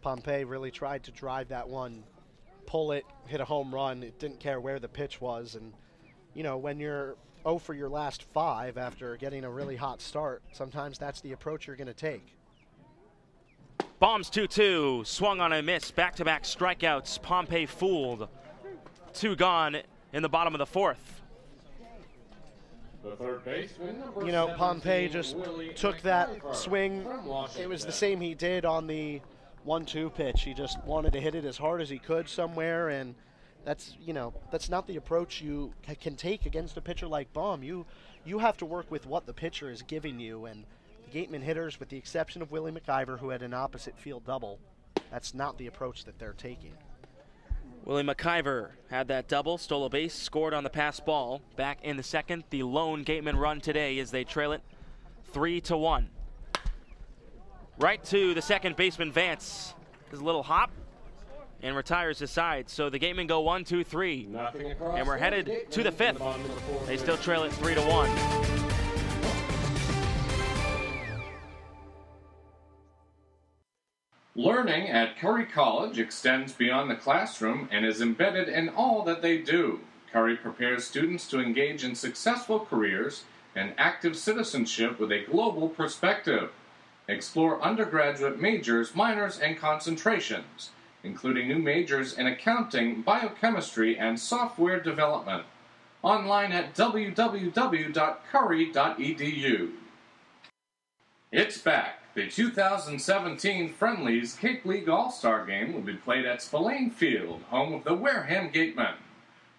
Pompey really tried to drive that one, pull it, hit a home run. It didn't care where the pitch was. And, you know, when you're 0 for your last 5 after getting a really hot start, sometimes that's the approach you're going to take. Baum's 2-2. Swung on a miss. Back-to-back strikeouts. Pompey fooled. 2 gone in the bottom of the 4th. The third baseman, you know, Pompey just took that swing. It was the same he did on the 1-2 pitch. He just wanted to hit it as hard as he could somewhere, and that's, you know, that's not the approach you can take against a pitcher like Baum. You have to work with what the pitcher is giving you, and the Gatemen hitters, with the exception of Willie McIver, who had an opposite field double, that's not the approach that they're taking. Willie McIver had that double, stole a base, scored on the pass ball. Back in the 2nd, the lone Gatemen run today as they trail it 3-1. Right to the second baseman, Vance. Does a little hop and retires his side. So the Gatemen go 1-2-3. And we're headed to the 5th. They still trail it 3-1. Learning at Curry College extends beyond the classroom and is embedded in all that they do. Curry prepares students to engage in successful careers and active citizenship with a global perspective. Explore undergraduate majors, minors, and concentrations, including new majors in accounting, biochemistry, and software development. Online at www.curry.edu. It's back. The 2017 Friendlies Cape League All-Star Game will be played at Spillane Field, home of the Wareham Gatemen.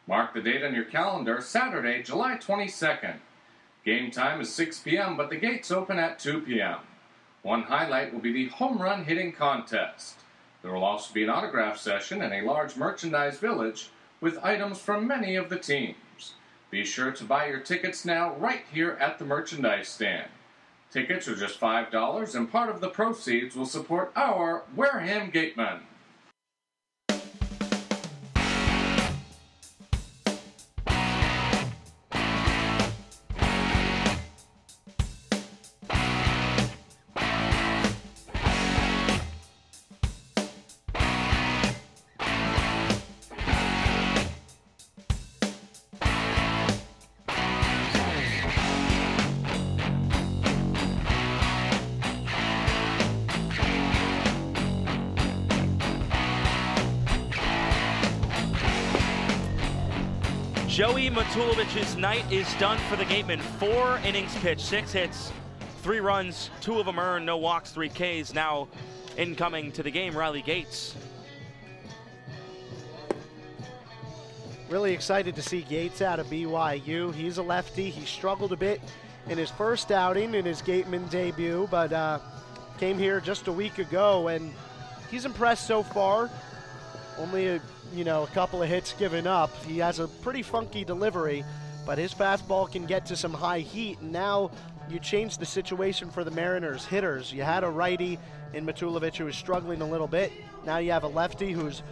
Mark the date on your calendar, Saturday, July 22nd. Game time is 6 p.m., but the gates open at 2 p.m. One highlight will be the home run hitting contest. There will also be an autograph session and a large merchandise village with items from many of the teams. Be sure to buy your tickets now right here at the merchandise stand. Tickets are just $5, and part of the proceeds will support our Wareham Gatemen. Joey Matulovic's night is done for the Gatemen. 4 innings pitched, 6 hits, 3 runs, 2 of them earned, no walks, 3 Ks. Now incoming to the game, Riley Gates. Really excited to see Gates out of BYU. He's a lefty. He struggled a bit in his first outing in his Gatemen debut, but came here just a week ago, and he's impressed so far. Only a couple of hits given up. He has a pretty funky delivery, but his fastball can get to some high heat. And now you change the situation for the Mariners hitters. You had a righty in Matulovic who was struggling a little bit. Now you have a lefty who's,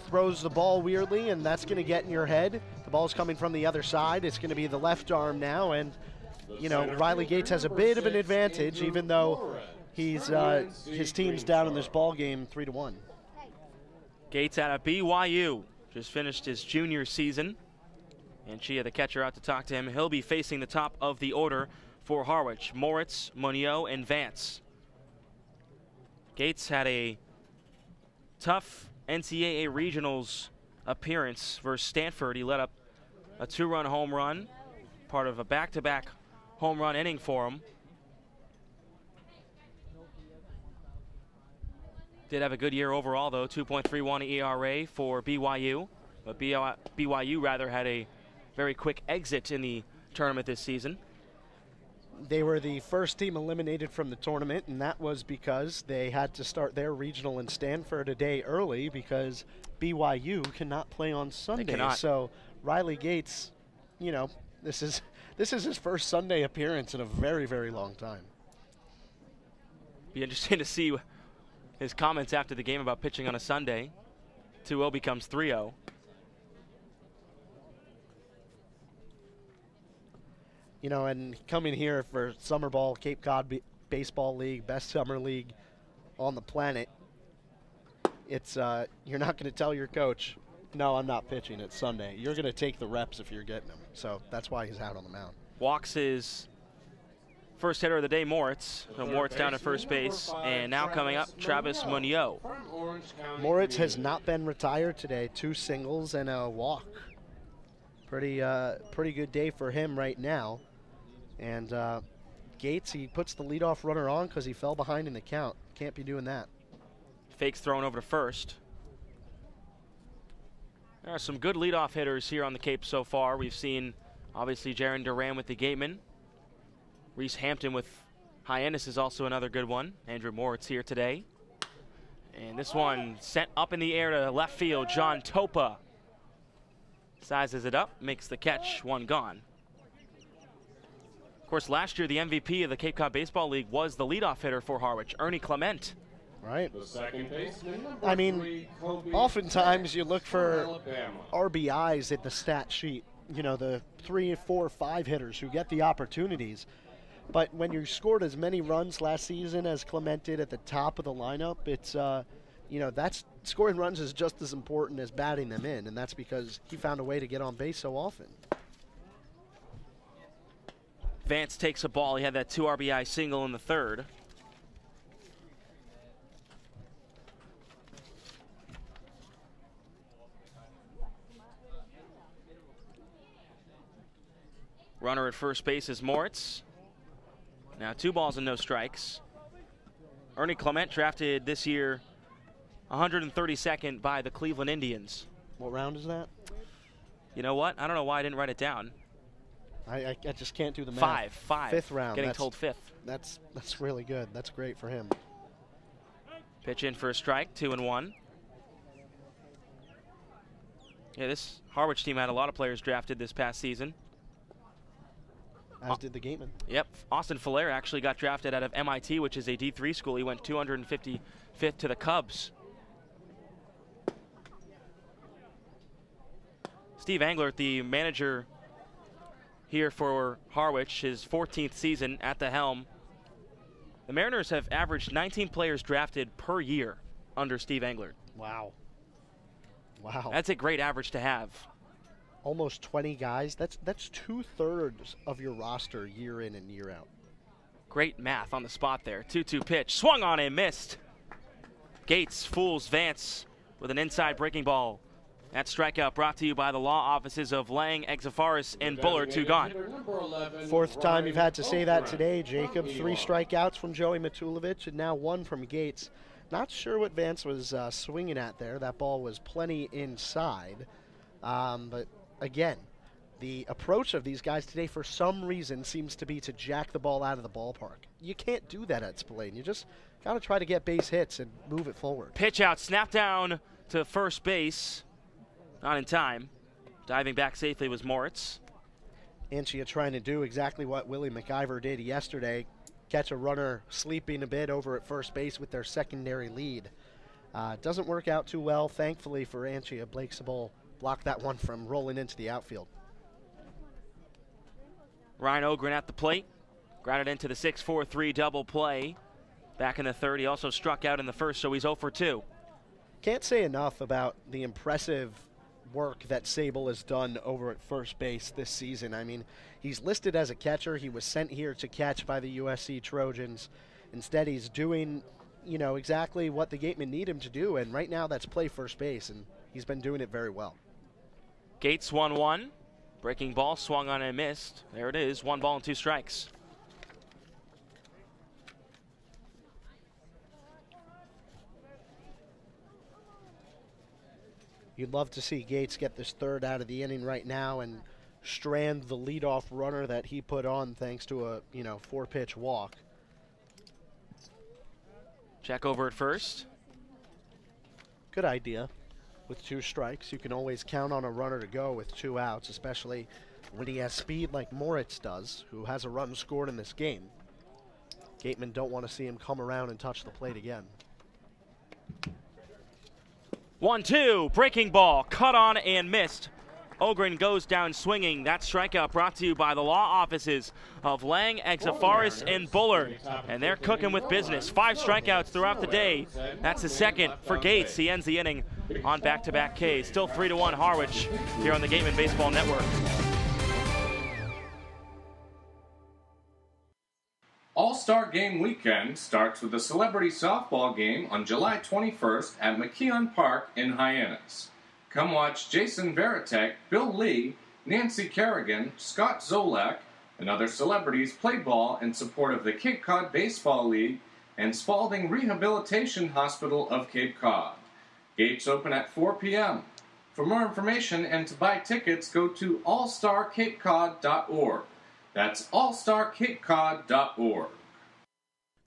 throws the ball weirdly, and that's going to get in your head. The ball's coming from the other side. It's going to be the left arm now, and Riley Gates has a bit of an advantage, even though he's his team's down in this ball game 3-1. Gates out of BYU, just finished his junior season. And Chia, the catcher, out to talk to him. He'll be facing the top of the order for Harwich. Moritz, Monio, and Vance. Gates had a tough NCAA Regionals appearance versus Stanford. He let up a 2-run home run, part of a back-to-back home run inning for him. Did have a good year overall, though, 2.31 ERA for BYU. But BYU had a very quick exit in the tournament this season. They were the first team eliminated from the tournament, and that was because they had to start their regional in Stanford a day early because BYU cannot play on Sunday. They cannot. So Riley Gates, this is his first Sunday appearance in a very, very long time. Be interesting to see his comments after the game about pitching on a Sunday. 2-0 becomes 3-0. And coming here for summer ball, Cape Cod Baseball League, best summer league on the planet, it's you're not going to tell your coach, no, I'm not pitching, it's Sunday. You're going to take the reps if you're getting them. So that's why he's out on the mound. Walks his first hitter of the day, Moritz. So Moritz down at first base. And now coming up, Travis Monio. Moritz has not been retired today. 2 singles and a walk. Pretty good day for him right now. And Gates, he puts the leadoff runner on because he fell behind in the count. Can't be doing that. Fakes thrown over to first. There are some good leadoff hitters here on the Cape so far. We've seen, obviously, Jaron Duran with the Gatemen. Reese Hampton with Hyannis is also another good one. Andrew Moritz here today. And this one sent up in the air to left field. John Topa sizes it up, makes the catch, 1 gone. Of course, last year the MVP of the Cape Cod Baseball League was the leadoff hitter for Harwich, Ernie Clement. Right. The second baseman, I mean, oftentimes you look for RBIs at the stat sheet. The 3, 4, 5 hitters who get the opportunities. But when you scored as many runs last season as Clement did at the top of the lineup, it's, that's scoring runs is just as important as batting them in, and that's because he found a way to get on base so often. Vance takes a ball. He had that 2 RBI single in the third. runner at first base is Moritz. Now 2 balls and no strikes. Ernie Clement drafted this year 132nd by the Cleveland Indians. What round is that? You know what? I don't know why I didn't write it down. I just can't do the math. Five. 5th round. Getting told 5th. That's really good. That's great for him. Pitch in for a strike, 2-1. Yeah, this Harwich team had a lot of players drafted this past season. As did the Gatemen. Yep. Austin Flair actually got drafted out of MIT, which is a D3 school. He went 255th to the Cubs. Steve Englert, the manager here for Harwich, his 14th season at the helm. The Mariners have averaged 19 players drafted per year under Steve Englert. Wow. Wow. That's a great average to have. Almost 20 guys. That's 2/3 of your roster year in and year out. Great math on the spot there. 2-2 pitch. Swung on and missed. Gates fools Vance with an inside breaking ball. That strikeout brought to you by the law offices of Lang, Exafaris, and Buller. 2 gone. 4th time you've had to say that today, Jacob. 3 strikeouts from Joey Matulovic and now 1 from Gates. Not sure what Vance was swinging at there. That ball was plenty inside. But again, the approach of these guys today for some reason seems to be to jack the ball out of the ballpark. You can't do that at Spillane. You just got to try to get base hits and move it forward. Pitch out, snap down to first base. Not in time. Diving back safely was Moritz. Anchia trying to do exactly what Willie McIver did yesterday. Catch a runner sleeping a bit over at first base with their secondary lead. Doesn't work out too well. Thankfully for Anchia, Blake Sabol blocked that one from rolling into the outfield. Ryan Ogren at the plate. Grounded into the 6-4-3 double play. Back in the 3rd, he also struck out in the 1st, so he's 0 for 2. Can't say enough about the impressive work that Sable has done over at first base this season. I mean, he's listed as a catcher. He was sent here to catch by the USC Trojans. Instead, he's doing, exactly what the Gatemen need him to do, and right now that's play first base, and he's been doing it very well. Gates 1-1. Breaking ball swung on and missed. There it is, 1 ball and 2 strikes. You'd love to see Gates get this 3rd out of the inning right now and strand the leadoff runner that he put on thanks to a 4-pitch walk. Check over at first. Good idea. With 2 strikes, you can always count on a runner to go with 2 outs, especially when he has speed like Moritz does, who has a run scored in this game. Gatemen don't want to see him come around and touch the plate again. 1-2, breaking ball, cut on and missed. Ogren goes down swinging. That strikeout brought to you by the law offices of Lang, Exafaris, and Buller. And they're cooking with business. 5 strikeouts throughout the day. That's the 2nd for Gates. He ends the inning on back-to-back Ks. Still 3-1 Harwich here on the Gatemen Baseball Network. All-Star Game Weekend starts with a celebrity softball game on July 21st at McKeon Park in Hyannis. Come watch Jason Veritek, Bill Lee, Nancy Kerrigan, Scott Zolak, and other celebrities play ball in support of the Cape Cod Baseball League and Spalding Rehabilitation Hospital of Cape Cod. Gates open at 4 p.m. For more information and to buy tickets, go to allstarcapecod.org. That's allstarcapecod.org.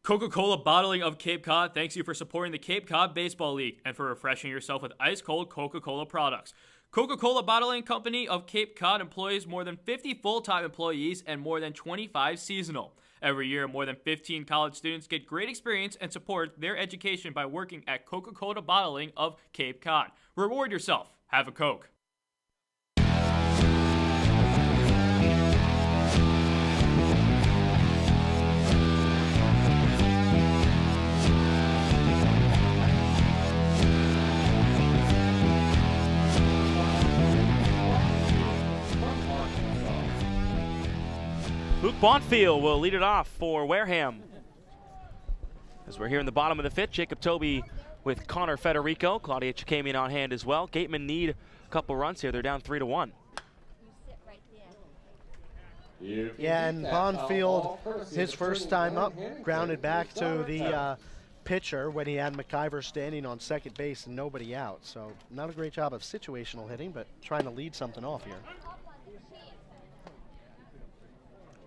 Coca-Cola Bottling of Cape Cod thanks you for supporting the Cape Cod Baseball League and for refreshing yourself with ice-cold Coca-Cola products. Coca-Cola Bottling Company of Cape Cod employs more than 50 full-time employees and more than 25 seasonal. Every year, more than 15 college students get great experience and support their education by working at Coca-Cola Bottling of Cape Cod. Reward yourself. Have a Coke. Luke Bonfield will lead it off for Wareham. As we're here in the bottom of the 5th, Jacob Toby with Connor Federico. Claudia Chikamian on hand as well. Gatemen need a couple runs here. They're down 3-1. Yeah, and Bonfield, his first time up, grounded back to the pitcher when he had McIver standing on second base and nobody out. So not a great job of situational hitting, but trying to lead something off here.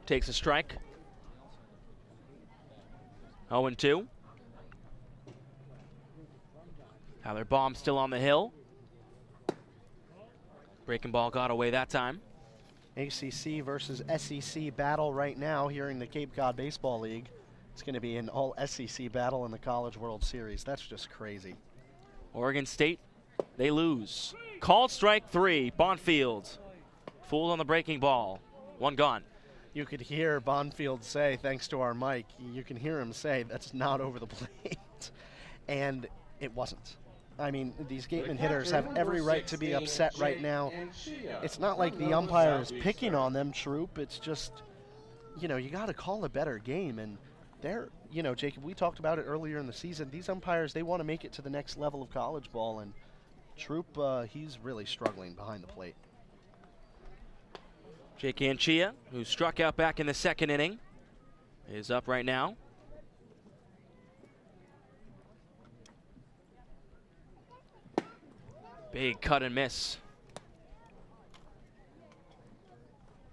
Takes a strike. 0-2. Tyler Baum still on the hill. Breaking ball got away that time. ACC versus SEC battle right now here in the Cape Cod Baseball League. It's going to be an all SEC battle in the College World Series. That's just crazy. Oregon State, they lose. Called strike 3, Bonfield. Fooled on the breaking ball. One gone. You could hear Bonfield say, thanks to our mic, you can hear him say, that's not over the plate. And it wasn't. I mean, these Gatemen hitters have every right to be upset right now. It's not like the umpire is picking on them, Troop. It's just, you know, you got to call a better game. And they're, you know, Jacob, we talked about it earlier in the season. These umpires, they want to make it to the next level of college ball. And Troop, he's really struggling behind the plate. Jake Anchia, who struck out back in the second inning, is up right now. Big cut and miss.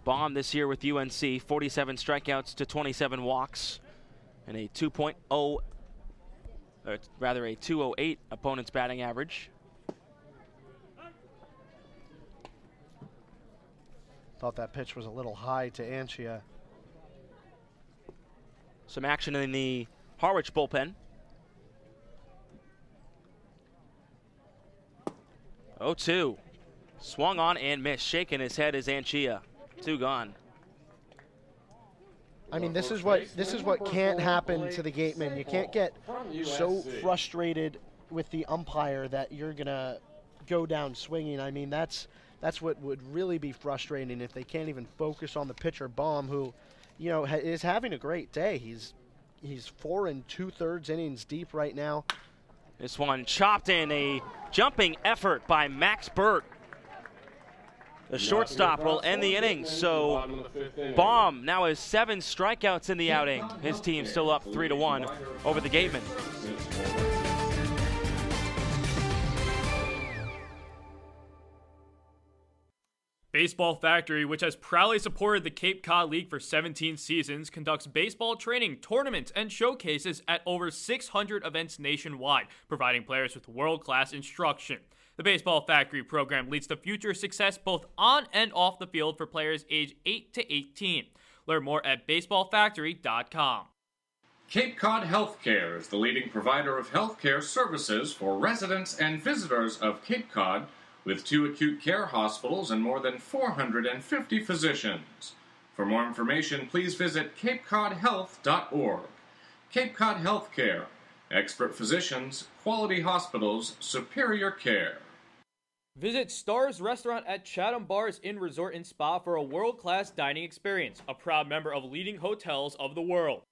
Baum this year with UNC, 47 strikeouts to 27 walks, and a 208 opponent's batting average. Thought that pitch was a little high to Anchia. Some action in the Harwich bullpen. 0-2. Swung on and missed. Shaking his head is Anchia. 2 gone. I mean, this is what can't happen to the Gatemen. You can't get so frustrated with the umpire that you're gonna go down swinging. I mean, that's what would really be frustrating if they can't even focus on the pitcher Baum, who, you know, is having a great day. He's 4 2/3 innings deep right now. This one chopped in, a jumping effort by Max Burt. The shortstop will end the inning, so Baum now has 7 strikeouts in the outing. His team still up 3-1 over the Gatemen. Baseball Factory, which has proudly supported the Cape Cod League for 17 seasons, conducts baseball training, tournaments, and showcases at over 600 events nationwide, providing players with world-class instruction. The Baseball Factory program leads to future success both on and off the field for players aged 8 to 18. Learn more at baseballfactory.com. Cape Cod Healthcare is the leading provider of healthcare services for residents and visitors of Cape Cod, with 2 acute care hospitals and more than 450 physicians. For more information, please visit capecodhealth.org. Cape Cod Healthcare. Expert physicians, quality hospitals, superior care. Visit Stars Restaurant at Chatham Bars Inn Resort and Spa for a world-class dining experience, a proud member of leading hotels of the world.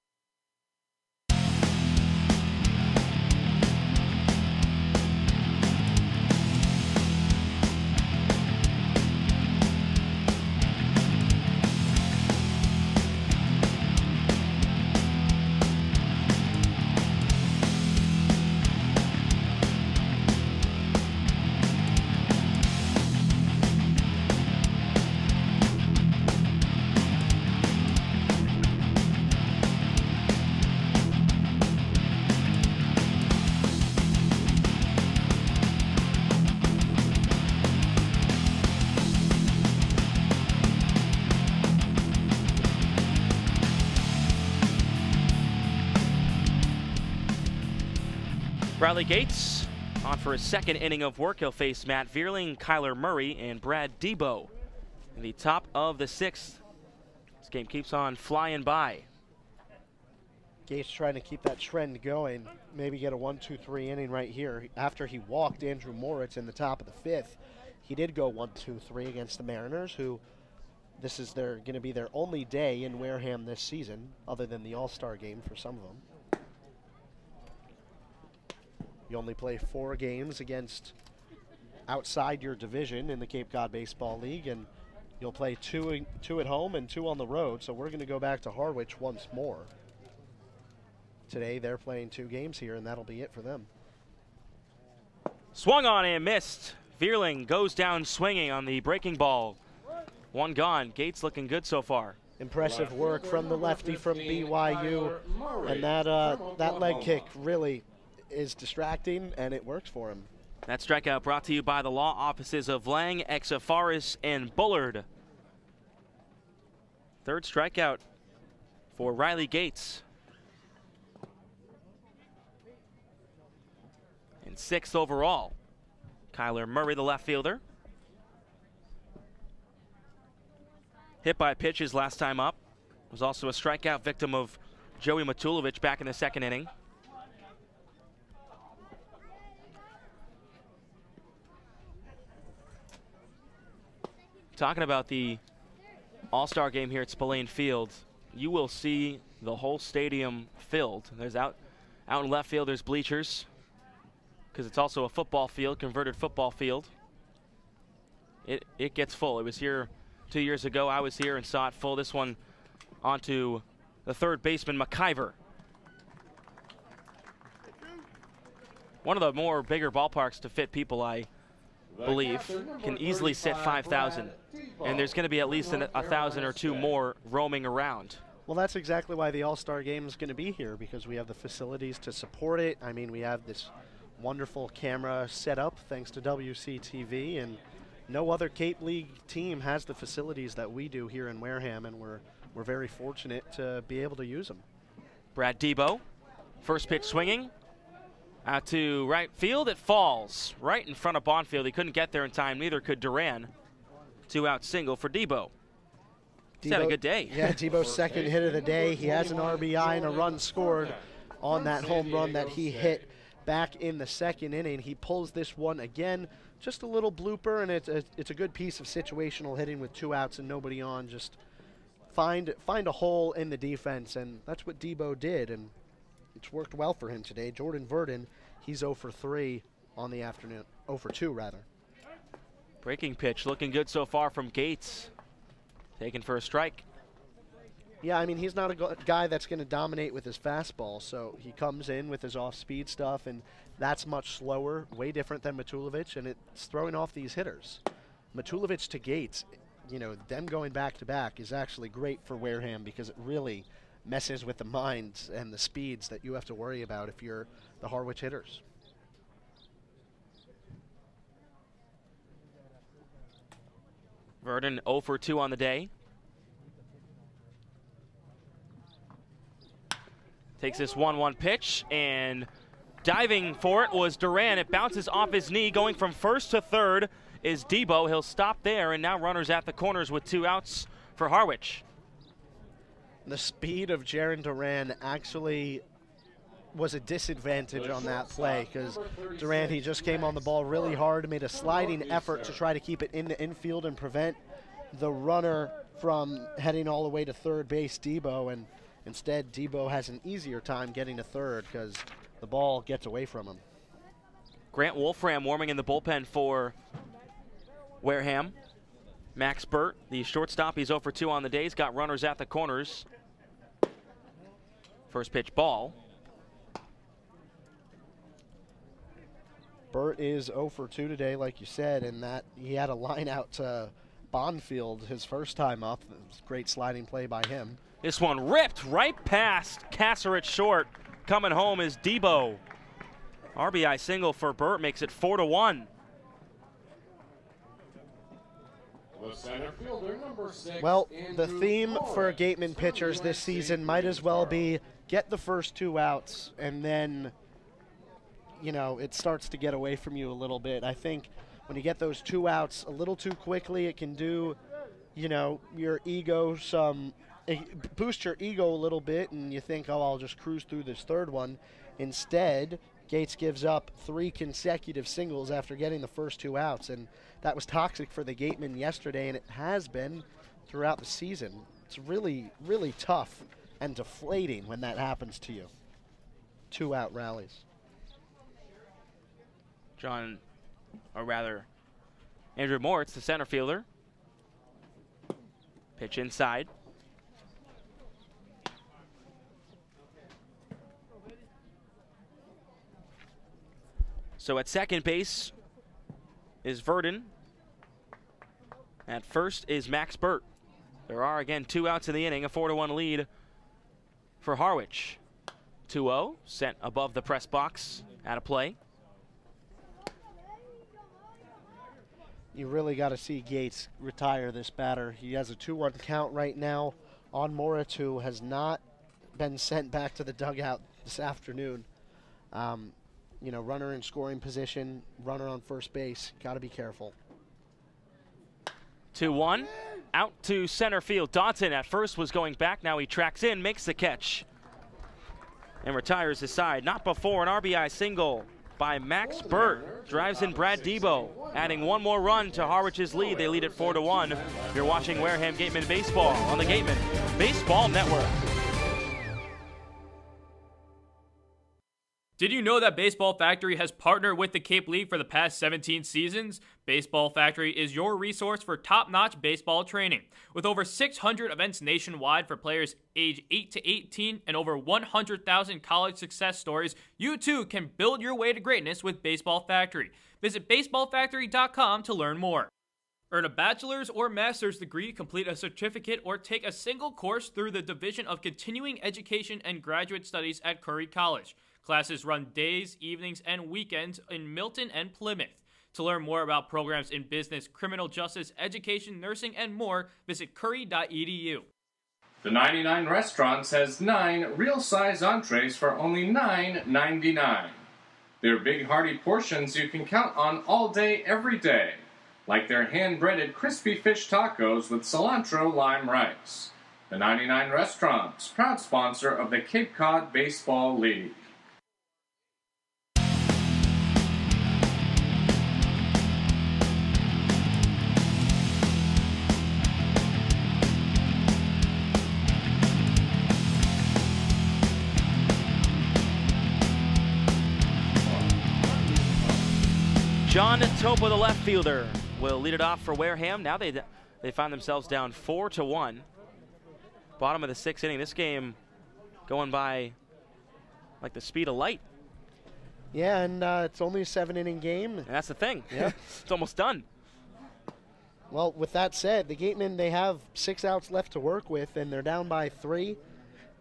Bradley Gates on for his second inning of work. He'll face Matt Vierling, Kyler Murray, and Brad Debo in the top of the 6th. This game keeps on flying by. Gates trying to keep that trend going, maybe get a 1-2-3 inning right here. After he walked Andrew Moritz in the top of the 5th, he did go 1-2-3 against the Mariners, who this is going to be their only day in Wareham this season, other than the All-Star game for some of them. You only play 4 games against outside your division in the Cape Cod Baseball League, and you'll play two at home and 2 on the road. So we're going to go back to Harwich once more. Today they're playing 2 games here, and that'll be it for them. Swung on and missed. Vierling goes down swinging on the breaking ball. 1 gone. Gates looking good so far. Impressive work from the lefty from BYU, and that leg kick really is distracting, and it works for him. That strikeout brought to you by the law offices of Lang, Exafaris, and Bullard. 3rd strikeout for Riley Gates. And 6th overall, Kyler Murray, the left fielder. Hit by pitches last time up. Was also a strikeout victim of Joey Matulovic back in the 2nd inning. Talking about the All-Star game here at Spillane Field, you will see the whole stadium filled. There's out in left field, there's bleachers, because it's also a football field, converted football field. It gets full. It was here 2 years ago. I was here and saw it full. This one onto the 3rd baseman, McIver. One of the more bigger ballparks to fit people, I believe, can easily sit 5,000. And there's going to be at least 1,000 or 2 more roaming around. Well, that's exactly why the All-Star Game is going to be here, because we have the facilities to support it. I mean, we have this wonderful camera set up thanks to WCTV, and no other Cape League team has the facilities that we do here in Wareham, and we're very fortunate to be able to use them. Brad Debo, first pitch swinging. Out to right field, it falls right in front of Bonfield. He couldn't get there in time, neither could Duran. 2-out single for Debo. He's had a good day. Yeah, Debo's 2nd hit of the day. He has an RBI and a run scored on that home run that he hit back in the 2nd inning. He pulls this one again, just a little blooper, and it's a good piece of situational hitting with 2 outs and nobody on. Just find a hole in the defense, and that's what Debo did, and it's worked well for him today. Jordan Verdon, he's 0 for 3 on the afternoon. 0 for 2, rather. Breaking pitch looking good so far from Gates. Taken for a strike. Yeah, I mean, he's not a guy that's going to dominate with his fastball, so he comes in with his off-speed stuff, and that's much slower, way different than Matulovic, and it's throwing off these hitters. Matulovic to Gates, you know, them going back-to-back is actually great for Wareham because it really messes with the minds and the speeds that you have to worry about if you're the Harwich hitters. Verdon 0 for 2 on the day. Takes this 1-1 pitch, and diving for it was Duran. It bounces off his knee. Going from 1st to 3rd is Debo. He'll stop there, and now runners at the corners with 2 outs for Harwich. The speed of Jaron Duran actually was a disadvantage on that play because Duran, he just came on the ball really hard, made a sliding effort to try to keep it in the infield and prevent the runner from heading all the way to 3rd base, Debo, and instead Debo has an easier time getting to 3rd because the ball gets away from him. Grant Wolfram warming in the bullpen for Wareham. Max Burt, the shortstop, he's 0 for 2 on the day. He's got runners at the corners. First pitch ball. Burt is 0 for 2 today, like you said, and that he had a line out to Bonfield his first time up. It was a great sliding play by him. This one ripped right past Kasser at short. Coming home is Debo. RBI single for Burt makes it 4-1. The center fielder, number 6. Well, the theme for Gatemen pitchers this season might as well be get the first 2 outs, and then, you know, it starts to get away from you a little bit. I think when you get those 2 outs a little too quickly, it can do, you know, your ego boost your ego a little bit, and you think, oh, I'll just cruise through this 3rd one. Instead, Gates gives up 3 consecutive singles after getting the first 2 outs, and that was toxic for the Gatemen yesterday, and it has been throughout the season. It's really, really tough and deflating when that happens to you. 2-out rallies. Andrew Moritz, the center fielder, Pitch inside. So at second base is Verdon. At first is Max Burt. There are, again, 2 outs in the inning, a 4-1 lead for Harwich. 2-0, sent above the press box, out of play. You really got to see Gates retire this batter. He has a 2-1 count right now on Moritz, who has not been sent back to the dugout this afternoon. You know, runner in scoring position, runner on first base. Got to be careful. 2-1, out to center field. Dodson at first was going back. Now he tracks in, makes the catch, and retires his side. Not before an RBI single by Max Burt. Drives in Brad Debo, adding 1 more run to Harwich's lead. They lead at 4-1. You're watching Wareham Gatemen Baseball on the Gatemen Baseball Network. Did you know that Baseball Factory has partnered with the Cape League for the past 17 seasons? Baseball Factory is your resource for top-notch baseball training. With over 600 events nationwide for players age 8 to 18 and over 100,000 college success stories, you too can build your way to greatness with Baseball Factory. Visit baseballfactory.com to learn more. Earn a bachelor's or master's degree, complete a certificate, or take a single course through the Division of Continuing Education and Graduate Studies at Curry College. Classes run days, evenings, and weekends in Milton and Plymouth. To learn more about programs in business, criminal justice, education, nursing, and more, visit curry.edu. The 99 Restaurants has 9 real-size entrees for only $9.99. They're big, hearty portions you can count on all day, every day, like their hand-breaded crispy fish tacos with cilantro lime rice. The 99 Restaurants, proud sponsor of the Cape Cod Baseball League. John Topa, the left fielder, will lead it off for Wareham. Now they find themselves down 4-1. Bottom of the 6th inning. This game going by like the speed of light. Yeah, and it's only a 7-inning game. And that's the thing. Yeah. It's almost done. Well, with that said, the Gatemen, they have 6 outs left to work with, and they're down by 3.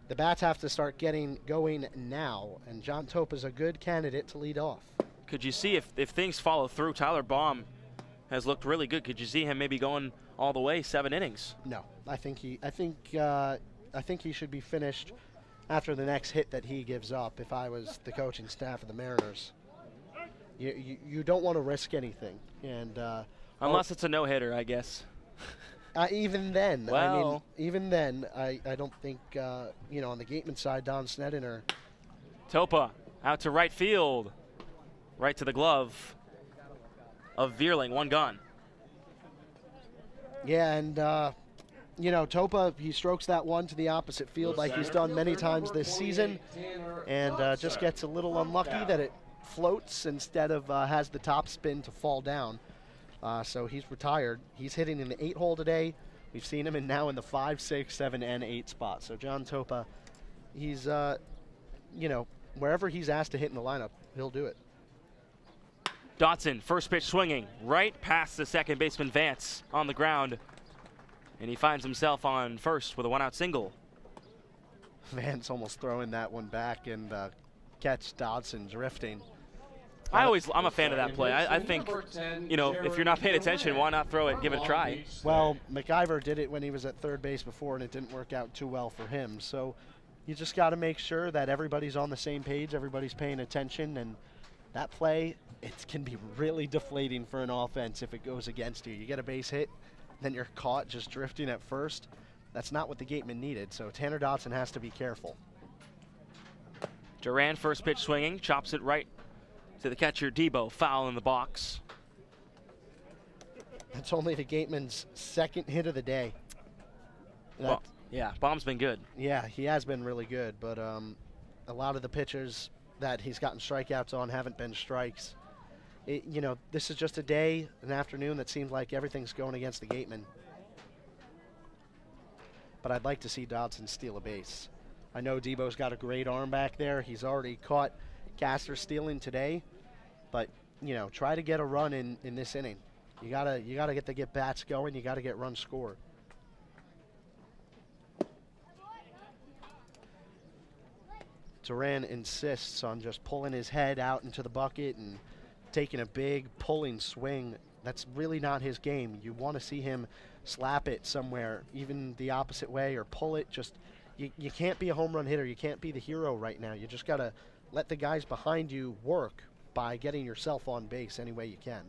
The bats have to start getting going now, and John Topa's a good candidate to lead off. Could you see if things follow through? Tyler Baum has looked really good. Could you see him maybe going all the way 7 innings? No, I think he should be finished after the next hit that he gives up. If I was the coaching staff of the Mariners, you don't want to risk anything, and unless it's a no-hitter, I guess. Even then, well, I don't think on the Gateman side, Don Sneddon Topa out to right field. Right to the glove of Vierling, 1 gone. Yeah, and, Topa, he strokes that one to the opposite field like he's done many times this season, and just gets a little unlucky that it floats instead of has the top spin to fall down. So he's retired. He's hitting in the 8-hole today. We've seen him now in the 5, 6, 7, and 8 spot. So John Topa, he's, wherever he's asked to hit in the lineup, he'll do it. Dotson, first pitch swinging, right past the second baseman Vance on the ground. And he finds himself on first with a 1-out single. Vance almost throwing that one back and catch Dodson drifting. I'm a fan of that play. I think, if you're not paying attention, why not throw it, give it a try? Well, McIver did it when he was at third base before, and it didn't work out too well for him. So you just got to make sure that everybody's on the same page, everybody's paying attention, and that play, it can be really deflating for an offense if it goes against you. You get a base hit, then you're caught just drifting at first. That's not what the Gatemen needed, so Tanner Dodson has to be careful. Duran, first pitch swinging, chops it right to the catcher, Debo, foul in the box. That's only the Gatemen's 2nd hit of the day. Well, yeah, Baum's been good. Yeah, he has been really good, but a lot of the pitchers that he's gotten strikeouts on haven't been strikes. This is just a day, an afternoon that seems like everything's going against the Gatemen. but I'd like to see Dodson steal a base. I know Debo's got a great arm back there. He's already caught Caster stealing today, but you know, try to get a run in this inning. You gotta get the bats going. You gotta get runs scored. Duran insists on just pulling his head out into the bucket and taking a big pulling swing. That's really not his game. You want to see him slap it somewhere, even the opposite way, or pull it. Just you can't be a home run hitter. You can't be the hero right now. You just got to let the guys behind you work by getting yourself on base any way you can.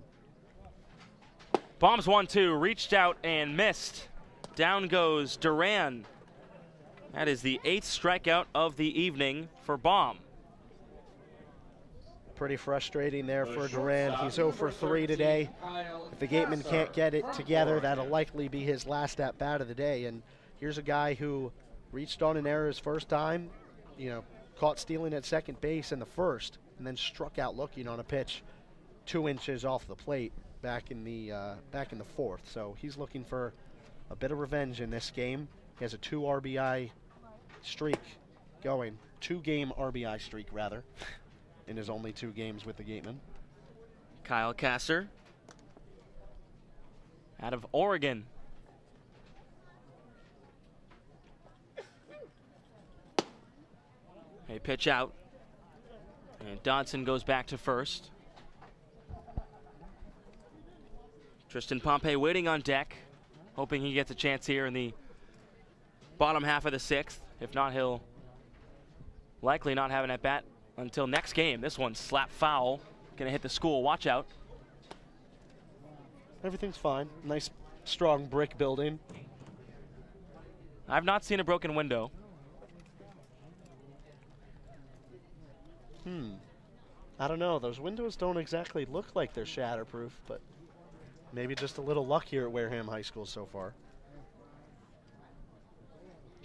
Bombs 1-2, reached out and missed. Down goes Duran. That is the 8th strikeout of the evening for Baum. Pretty frustrating there for Duran. He's 0 for 3 today. If the Gatemen can't get it together, that'll likely be his last at-bat of the day. And here's a guy who reached on an error his first time, you know, caught stealing at second base in the first, and then struck out looking on a pitch 2 inches off the plate back in the fourth. So he's looking for a bit of revenge in this game. He has a 2 RBI streak going, 2-game RBI streak rather, in his only 2 games with the Gatemen. Kyle Kasser out of Oregon. A pitch out, and Dodson goes back to first. Tristan Pompey waiting on deck, hoping he gets a chance here in the bottom half of the 6th. If not, he'll likely not have an at-bat until next game. This one's slap foul, gonna hit the school. Watch out. Everything's fine. Nice, strong brick building. I've not seen a broken window. I don't know. Those windows don't exactly look like they're shatterproof, but maybe just a little luck here at Wareham High School so far.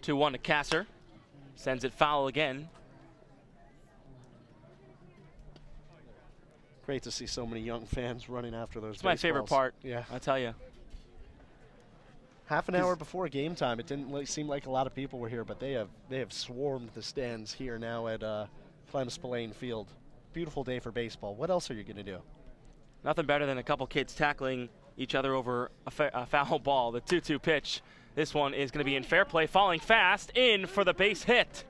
2-1 to Kasser. Sends it foul again. Great to see so many young fans running after those. It's my favorite part. Yeah, I'll tell you. Half an hour before game time, it didn't seem like a lot of people were here, but they have swarmed the stands here now at Clem Spillane Field. Beautiful day for baseball. What else are you going to do? Nothing better than a couple kids tackling each other over a foul ball. The 2-2 pitch. This one is going to be in fair play, falling fast, in for the base hit.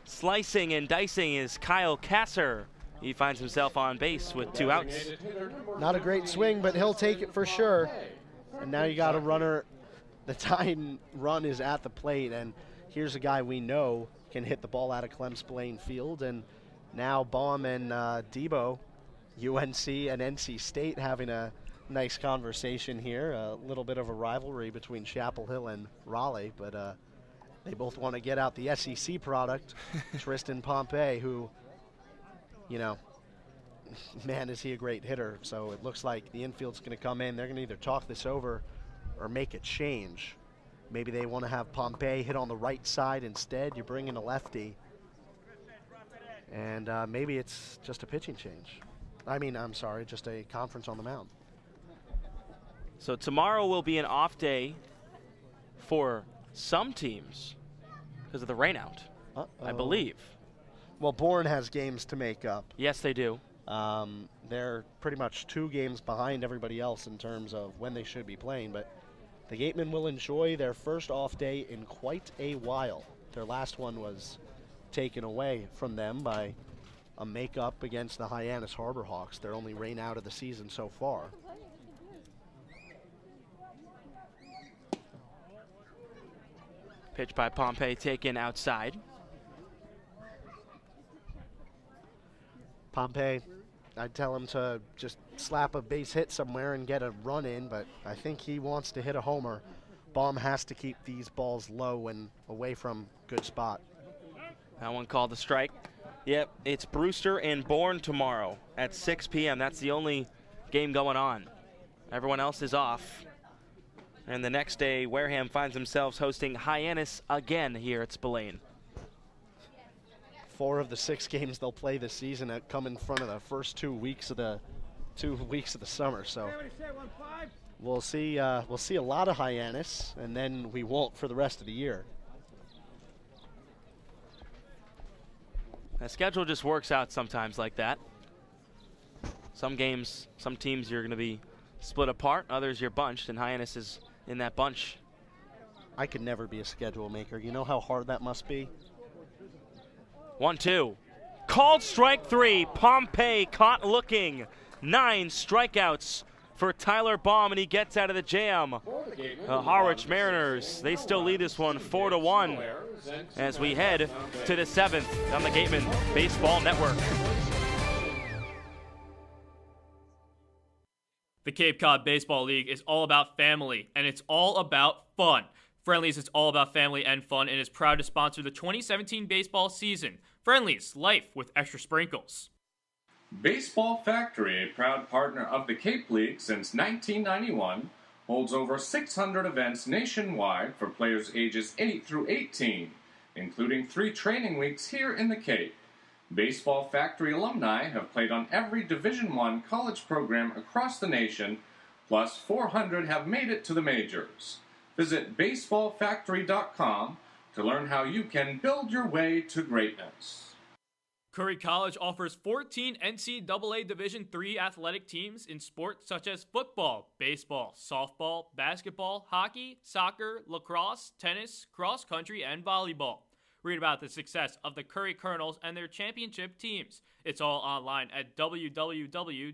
Slicing and dicing is Kyle Kasser. He finds himself on base with 2 outs. Not a great swing, but he'll take it for sure. And now you got a runner. The tying run is at the plate, and here's a guy we know can hit the ball out of Clem Spillane Field. And now Baum and Debo, UNC and NC State, having a nice conversation here. A little bit of a rivalry between Chapel Hill and Raleigh, but they both want to get out the SEC product. Tristan Pompey, who, you know, man, is he a great hitter. So it looks like the infield's going to come in. They're going to either talk this over or make a change. Maybe they want to have Pompey hit on the right side instead. You bring in a lefty. And maybe it's just a pitching change. I'm sorry, just a conference on the mound. So tomorrow will be an off day for some teams because of the rainout, I believe. Well, Bourne has games to make up. Yes, they do. They're pretty much 2 games behind everybody else in terms of when they should be playing, but the Gatemen will enjoy their first off day in quite a while. Their last one was taken away from them by a makeup against the Hyannis Harbor Hawks, their only rain out of the season so far. Pitch by Pompey taken outside. Pompey, I'd tell him to just slap a base hit somewhere and get a run in, but I think he wants to hit a homer. Baum has to keep these balls low and away from good spot. That one called a strike. Yep, it's Brewster and Bourne tomorrow at 6 p.m. That's the only game going on. Everyone else is off. And the next day, Wareham finds themselves hosting Hyannis again here at Spillane. 4 of the 6 games they'll play this season come in front of the first 2 weeks of the summer. So We'll see a lot of Hyannis, and then we won't for the rest of the year. The schedule just works out sometimes like that. Some games, some teams you're going to be split apart, others you're bunched, and Hyannis is in that bunch. I could never be a schedule maker. You know how hard that must be? 1-2. Called strike 3. Pompey caught looking. 9 strikeouts for Tyler Baum, and he gets out of the jam. Harwich Mariners, they still lead this one 4-1 as we head to the 7th on the Gatemen Baseball Network. The Cape Cod Baseball League is all about family, and it's all about fun. Friendly's is all about family and fun and is proud to sponsor the 2017 baseball season. Friendly's, life with extra sprinkles. Baseball Factory, a proud partner of the Cape League since 1991, holds over 600 events nationwide for players ages 8 through 18, including 3 training weeks here in the Cape. Baseball Factory alumni have played on every Division I college program across the nation, plus 400 have made it to the majors. Visit baseballfactory.com to learn how you can build your way to greatness. Curry College offers 14 NCAA Division III athletic teams in sports such as football, baseball, softball, basketball, hockey, soccer, lacrosse, tennis, cross country, and volleyball. Read about the success of the Curry Colonels and their championship teams. It's all online at www.curry.edu.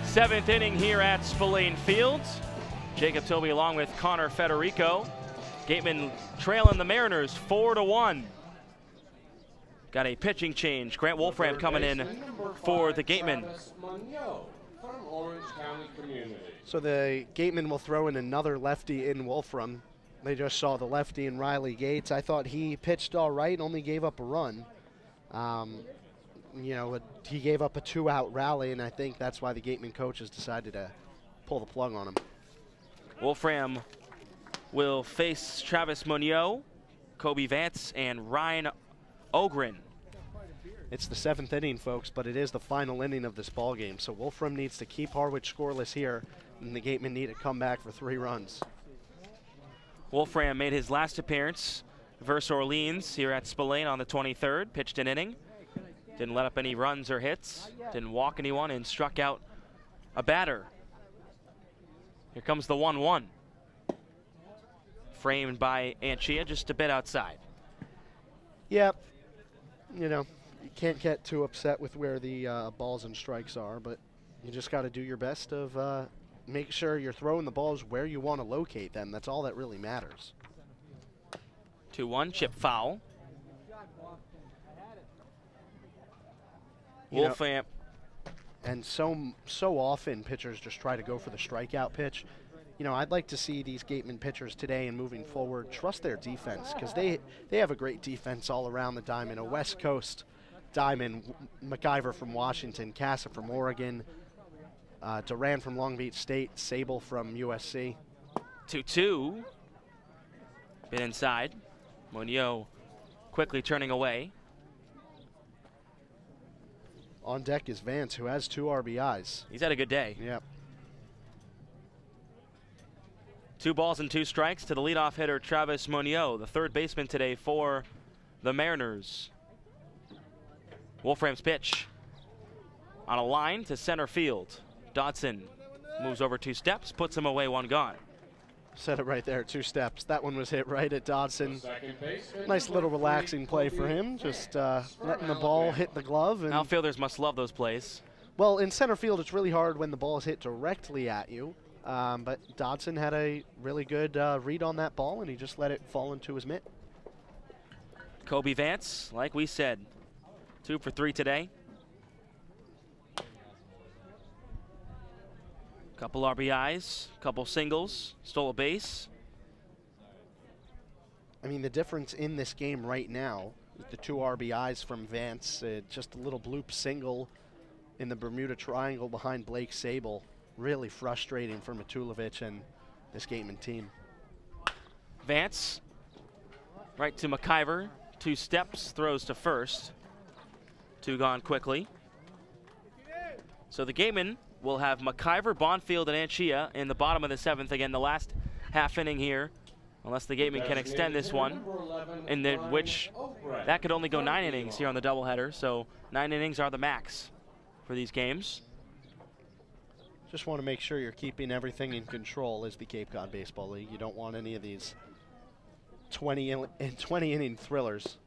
Seventh inning here at Spillane Field. Jacob Toby along with Connor Federico. Gatemen trailing the Mariners 4-1. Got a pitching change. Grant Wolfram coming in for the Gatemen. So the Gatemen will throw in another lefty in Wolfram. They just saw the lefty in Riley Gates. I thought he pitched all right, only gave up a run. He gave up a 2-out rally, and I think that's why the Gatemen coaches decided to pull the plug on him. Wolfram will face Travis Munoz, Kobe Vance, and Ryan Ogren. It's the 7th inning, folks, but it is the final inning of this ball game. So Wolfram needs to keep Harwich scoreless here, and the Gatemen need to come back for 3 runs. Wolfram made his last appearance versus Orleans here at Spillane on the 23rd, pitched an inning. Didn't let up any runs or hits, didn't walk anyone, and struck out a batter. Here comes the 1-1. Framed by Anchia just a bit outside. Yep. You can't get too upset with where the balls and strikes are, but you just got to do your best of make sure you're throwing the balls where you want to locate them. That's all that really matters. 2-1, chip foul. Wolfram. And so often pitchers just try to go for the strikeout pitch. I'd like to see these Gatemen pitchers today and moving forward trust their defense, because they have a great defense all around the diamond. A West Coast diamond, McIver from Washington, Casa from Oregon, Duran from Long Beach State, Sable from USC. 2-2. Been inside. Munoz quickly turning away. On deck is Vance, who has 2 RBIs. He's had a good day. Yep. 2 balls and 2 strikes to the leadoff hitter, Travis Munoz, the third baseman today for the Mariners. Wolfram's pitch on a line to center field. Dodson moves over 2 steps, puts him away, 1 gone. Said it right there, 2 steps. That one was hit right at Dodson. Nice little relaxing play for him, just letting the ball hit the glove. And outfielders must love those plays. Well, in center field, it's really hard when the ball is hit directly at you. But Dodson had a really good read on that ball, and he just let it fall into his mitt. Kobe Vance, like we said, 2 for 3 today. Couple RBIs, couple singles, stole a base. I mean, the difference in this game right now, the 2 RBIs from Vance, just a little bloop single in the Bermuda Triangle behind Blake Sable. Really frustrating for Matulovic and this Gatemen team. Vance, right to McIver, 2 steps, throws to first. 2 gone quickly. So the Gatemen will have McIver, Bonfield, and Anchia in the bottom of the 7th. Again, the last half inning here, unless the Gatemen can extend this one, in which that could only go 9 innings here on the doubleheader. So 9 innings are the max for these games. Just want to make sure you're keeping everything in control as the Cape Cod Baseball League. You don't want any of these 20-inning thrillers,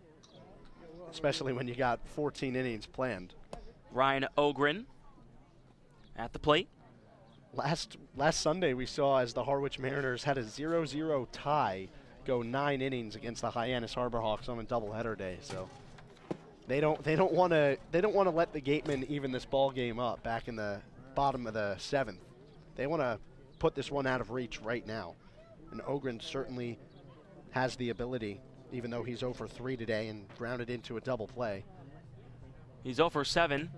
especially when you got 14 innings planned. Ryan Ogren at the plate. Last Sunday we saw as the Harwich Mariners had a 0-0 tie go 9 innings against the Hyannis Harbor Hawks on a doubleheader day. So they don't want to let the Gatemen even this ball game up back in the bottom of the 7th. They want to put this one out of reach right now. And Ogren certainly has the ability, even though he's 0 for 3 today and grounded into a double play. He's 0 for 7.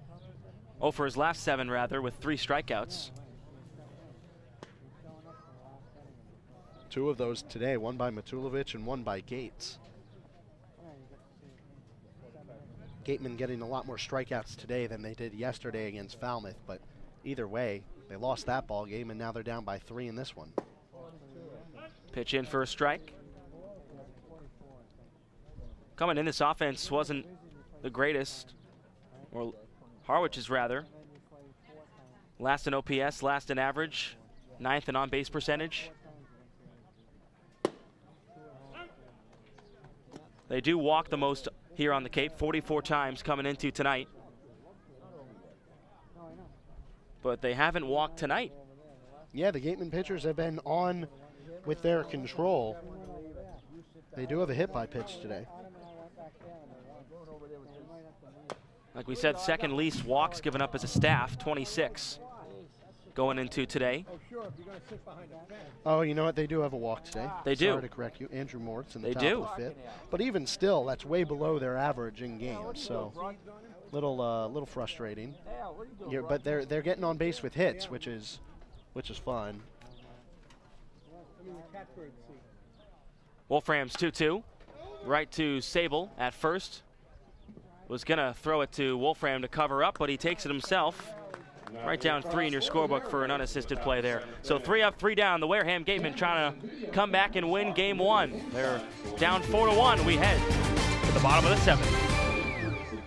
0 for his last 7, rather, with 3 strikeouts. 2 of those today, one by Matulovic and one by Gates. Gatemen getting a lot more strikeouts today than they did yesterday against Falmouth, but either way, they lost that ball game, and now they're down by 3 in this one. Pitch in for a strike. Coming in, this offense wasn't the greatest, or Harwich's rather. Last in OPS, last in average, 9th in on-base percentage. They do walk the most here on the Cape, 44 times coming into tonight. But they haven't walked tonight. Yeah, the Gatemen pitchers have been on with their control. They do have a hit by pitch today. Like we said, second least walks given up as a staff, 26 going into today. Oh, you know what? They do have a walk today. They do. Sorry to correct you. Andrew Mort's in the top do. of the 5th. But even still, that's way below their average in games. So little frustrating. But they're getting on base with hits, which is fun. Wolfram's 2-2. Right to Sable at first. Was going to throw it to Wolfram to cover up, but he takes it himself. Right down 3 in your scorebook for an unassisted play there. So 3 up, 3 down. The Wareham Gatemen trying to come back and win game 1. They're down 4-1. We head to the bottom of the 7th.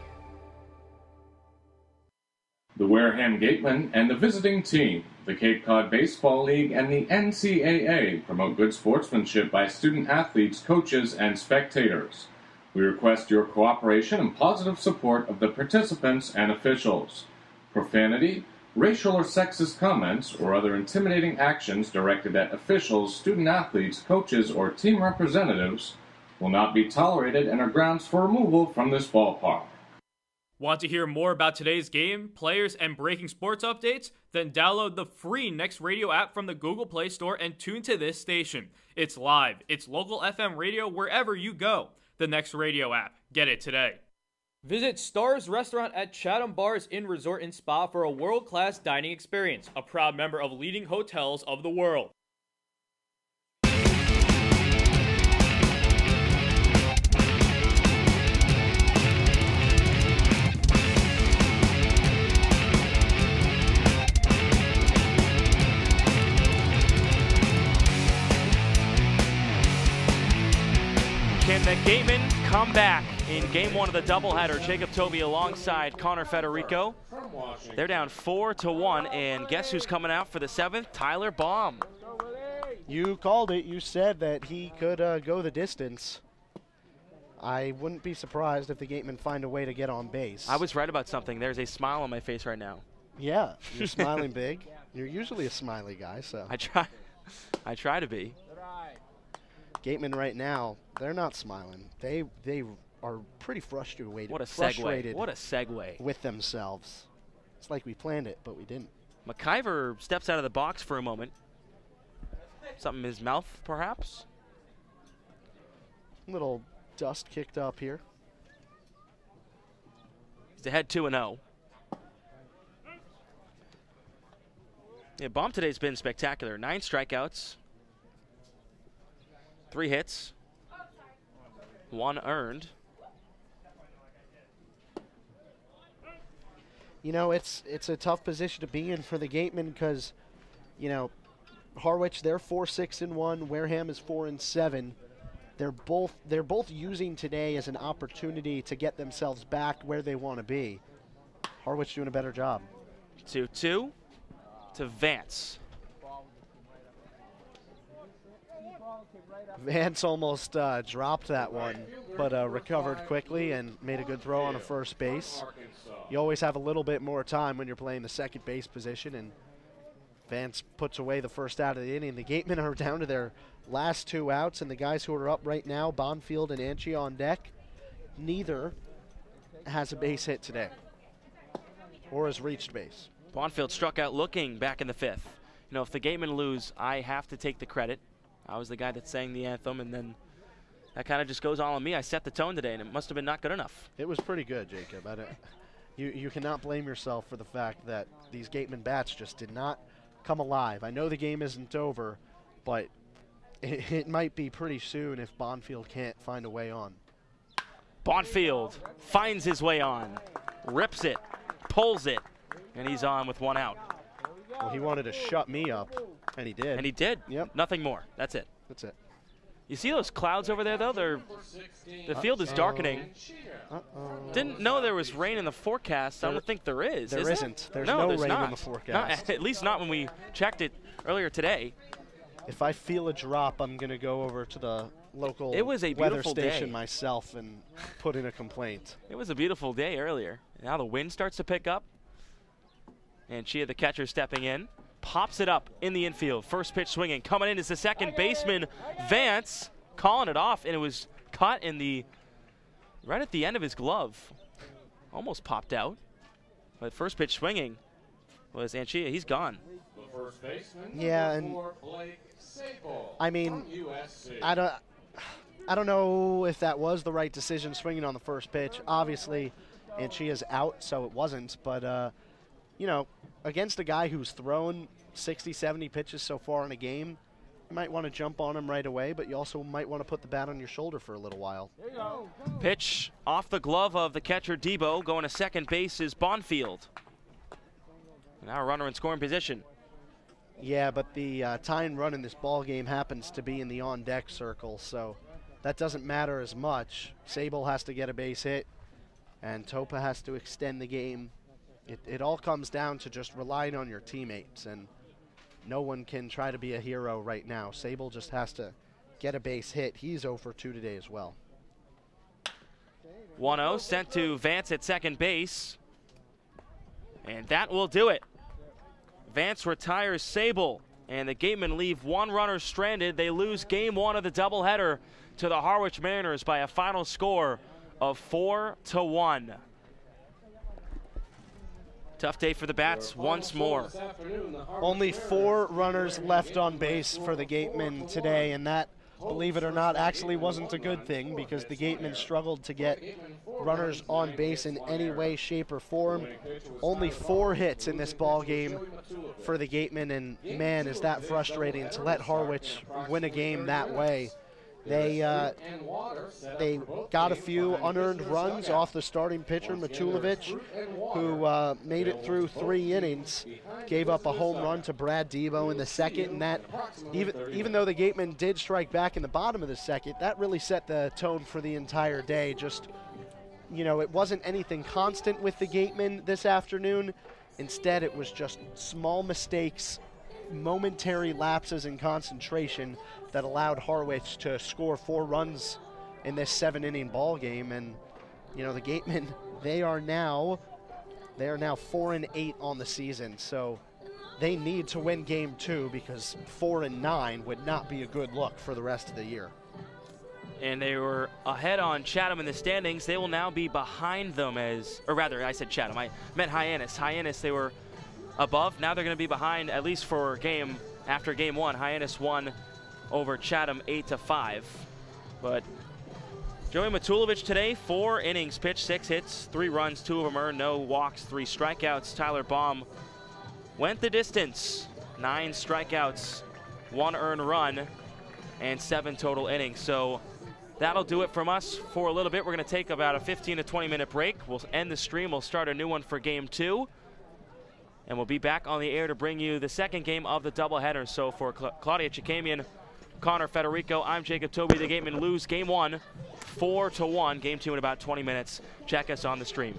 The Wareham Gatemen and the visiting team, the Cape Cod Baseball League, and the NCAA promote good sportsmanship by student athletes, coaches, and spectators. We request your cooperation and positive support of the participants and officials. Profanity, racial or sexist comments, or other intimidating actions directed at officials, student athletes, coaches, or team representatives will not be tolerated and are grounds for removal from this ballpark. Want to hear more about today's game, players, and breaking sports updates? Then download the free Next Radio app from the Google Play Store and tune to this station. It's live. It's local FM radio wherever you go. The Next Radio app. Get it today. Visit Stars Restaurant at Chatham Bars Inn Resort and Spa for a world-class dining experience. A proud member of leading hotels of the world. Can the Gatemen come back in game 1 of the doubleheader? Jacob Toby alongside Connor Federico. They're down 4-1, and guess who's coming out for the 7th? Tyler Baum. You called it. You said that he could go the distance. I wouldn't be surprised if the Gatemen find a way to get on base. I was right about something. There's a smile on my face right now. Yeah, you're smiling big. You're usually a smiley guy, so. I try to be. Gatemen right now, they're not smiling. They are pretty frustrated. What a segue. What a segue. With themselves. It's like we planned it, but we didn't. McIver steps out of the box for a moment. Something in his mouth, perhaps? Little dust kicked up here. He's ahead 2-0. Yeah, Baum today's been spectacular. 9 strikeouts, 3 hits, 1 earned. You know, it's a tough position to be in for the Gatemen because, you know, Harwich, they're 4-6-1. Wareham is 4-7. They're both using today as an opportunity to get themselves back where they want to be. Harwich doing a better job. 2-2 to Vance. Vance almost dropped that one, but recovered quickly and made a good throw on a first base. You always have a little bit more time when you're playing the second base position, and Vance puts away the first out of the inning. The Gatemen are down to their last 2 outs, and the guys who are up right now, Bonfield and Anchi on deck, neither has a base hit today or has reached base. Bonfield struck out looking back in the 5th. You know, if the Gatemen lose, I have to take the credit. I was the guy that sang the anthem, and then that kind of just goes all on me. I set the tone today, and it must have been not good enough. It was pretty good, Jacob. You cannot blame yourself for the fact that these Gatemen bats just did not come alive. I know the game isn't over, but it might be pretty soon if Bonfield can't find a way on. Bonfield finds his way on, rips it, pulls it, and he's on with 1 out. Well, he wanted to shut me up, and he did. And he did. Yep. Nothing more. That's it. That's it. You see those clouds over there, though? The field is darkening. Didn't know there was rain in the forecast. I don't think there is. There isn't. There's no rain in the forecast. At least not when we checked it earlier today. If I feel a drop, I'm going to go over to the local weather station myself and put in a complaint. It was a beautiful day earlier. Now the wind starts to pick up. And Chia, the catcher, stepping in. Pops it up in the infield. First pitch swinging. Coming in is the second baseman, Vance, calling it off, and it was caught in the right at the end of his glove. Almost popped out. But first pitch swinging was Anchia. He's gone. The first baseman, yeah, and I mean, I don't know if that was the right decision, swinging on the first pitch. Obviously, Anchia's out, so it wasn't. But you know, against a guy who's thrown 60, 70 pitches so far in a game, you might want to jump on him right away, but you also might want to put the bat on your shoulder for a little while. Pitch off the glove of the catcher, Debo. Going to second base is Bonfield. Now a runner in scoring position. Yeah, but the tying run in this ball game happens to be in the on-deck circle, so that doesn't matter as much. Sable has to get a base hit, and Topa has to extend the game. It all comes down to just relying on your teammates, and no one can try to be a hero right now. Sable just has to get a base hit. He's 0 for 2 today as well. 1-0 sent to Vance at second base, and that will do it. Vance retires Sable, and the Gatemen leave 1 runner stranded. They lose game 1 of the doubleheader to the Harwich Mariners by a final score of 4-1. Tough day for the bats once more. Only 4 runners left on base for the Gatemen today, and that, believe it or not, actually wasn't a good thing because the Gatemen struggled to get runners on base in any way, shape, or form. Only 4 hits in this ball game for the Gatemen, and man, is that frustrating to let Harwich win a game that way. They got a few unearned runs off the starting pitcher, Matulovic, who made it through 3 innings, gave up a home run to Brad Debo in the second, and that, even though the Gatemen did strike back in the bottom of the second, that really set the tone for the entire day. Just, you know, it wasn't anything constant with the Gatemen this afternoon. Instead, it was just small mistakes, momentary lapses in concentration that allowed Harwich to score 4 runs in this 7-inning ball game. And you know, the Gatemen, they are now 4-8 on the season, so they need to win game 2 because 4-9 would not be a good look for the rest of the year. And they were ahead on Chatham in the standings. They will now be behind them or rather, I said Chatham. I meant Hyannis. Hyannis, they were above. Now they're going to be behind, at least for after game 1. Hyannis won over Chatham 8-5. But Joey Matulovic today, 4 innings pitched, 6 hits, 3 runs, 2 of them earned, no walks, 3 strikeouts. Tyler Baum went the distance, 9 strikeouts, 1 earned run, and 7 total innings. So that'll do it from us for a little bit. We're going to take about a 15 to 20 minute break. We'll end the stream. We'll start a new one for game 2. And we'll be back on the air to bring you the second game of the doubleheader. So for Claudia Chikamian, Connor Federico, I'm Jacob Toby. The Gatemen lose game 1, 4-1. Game 2 in about 20 minutes. Check us on the stream.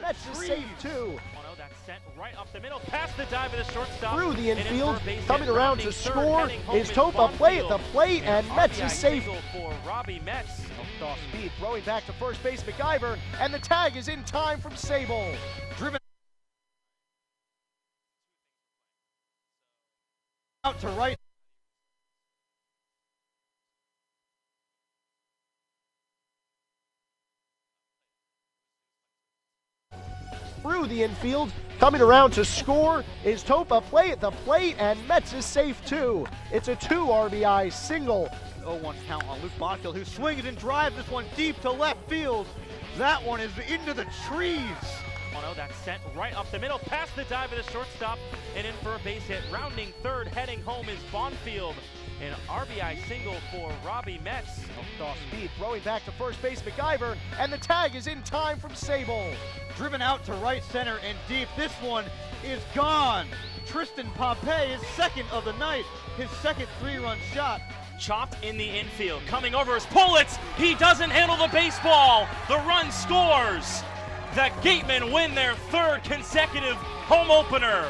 That's a save too. That's sent right up the middle, past the dive of the shortstop. Through the infield, coming around to score is Topa. Play at the plate, and Metz is safe. For Robbie Metz. Off speed, throwing back to first base McIver, and the tag is in time from Sable. Driven out to right. Through the infield, coming around to score is Topa. Play at the plate, and Metz is safe too. It's a 2 RBI single. 0-1 count on Luke Bonfield, who swings and drives this one deep to left field. That one is into the trees. That's sent right up the middle, past the dive of the shortstop, and in for a base hit. Rounding third, heading home is Bonfield. An RBI single for Robbie Metz. Off speed, throwing back to first base McIver, and the tag is in time from Sable. Driven out to right center and deep. This one is gone. Tristan Pompey is second of the night, his second 3-run shot. Chopped in the infield, coming over is Politz. He doesn't handle the baseball. The run scores. The Gatemen win their 3rd consecutive home opener.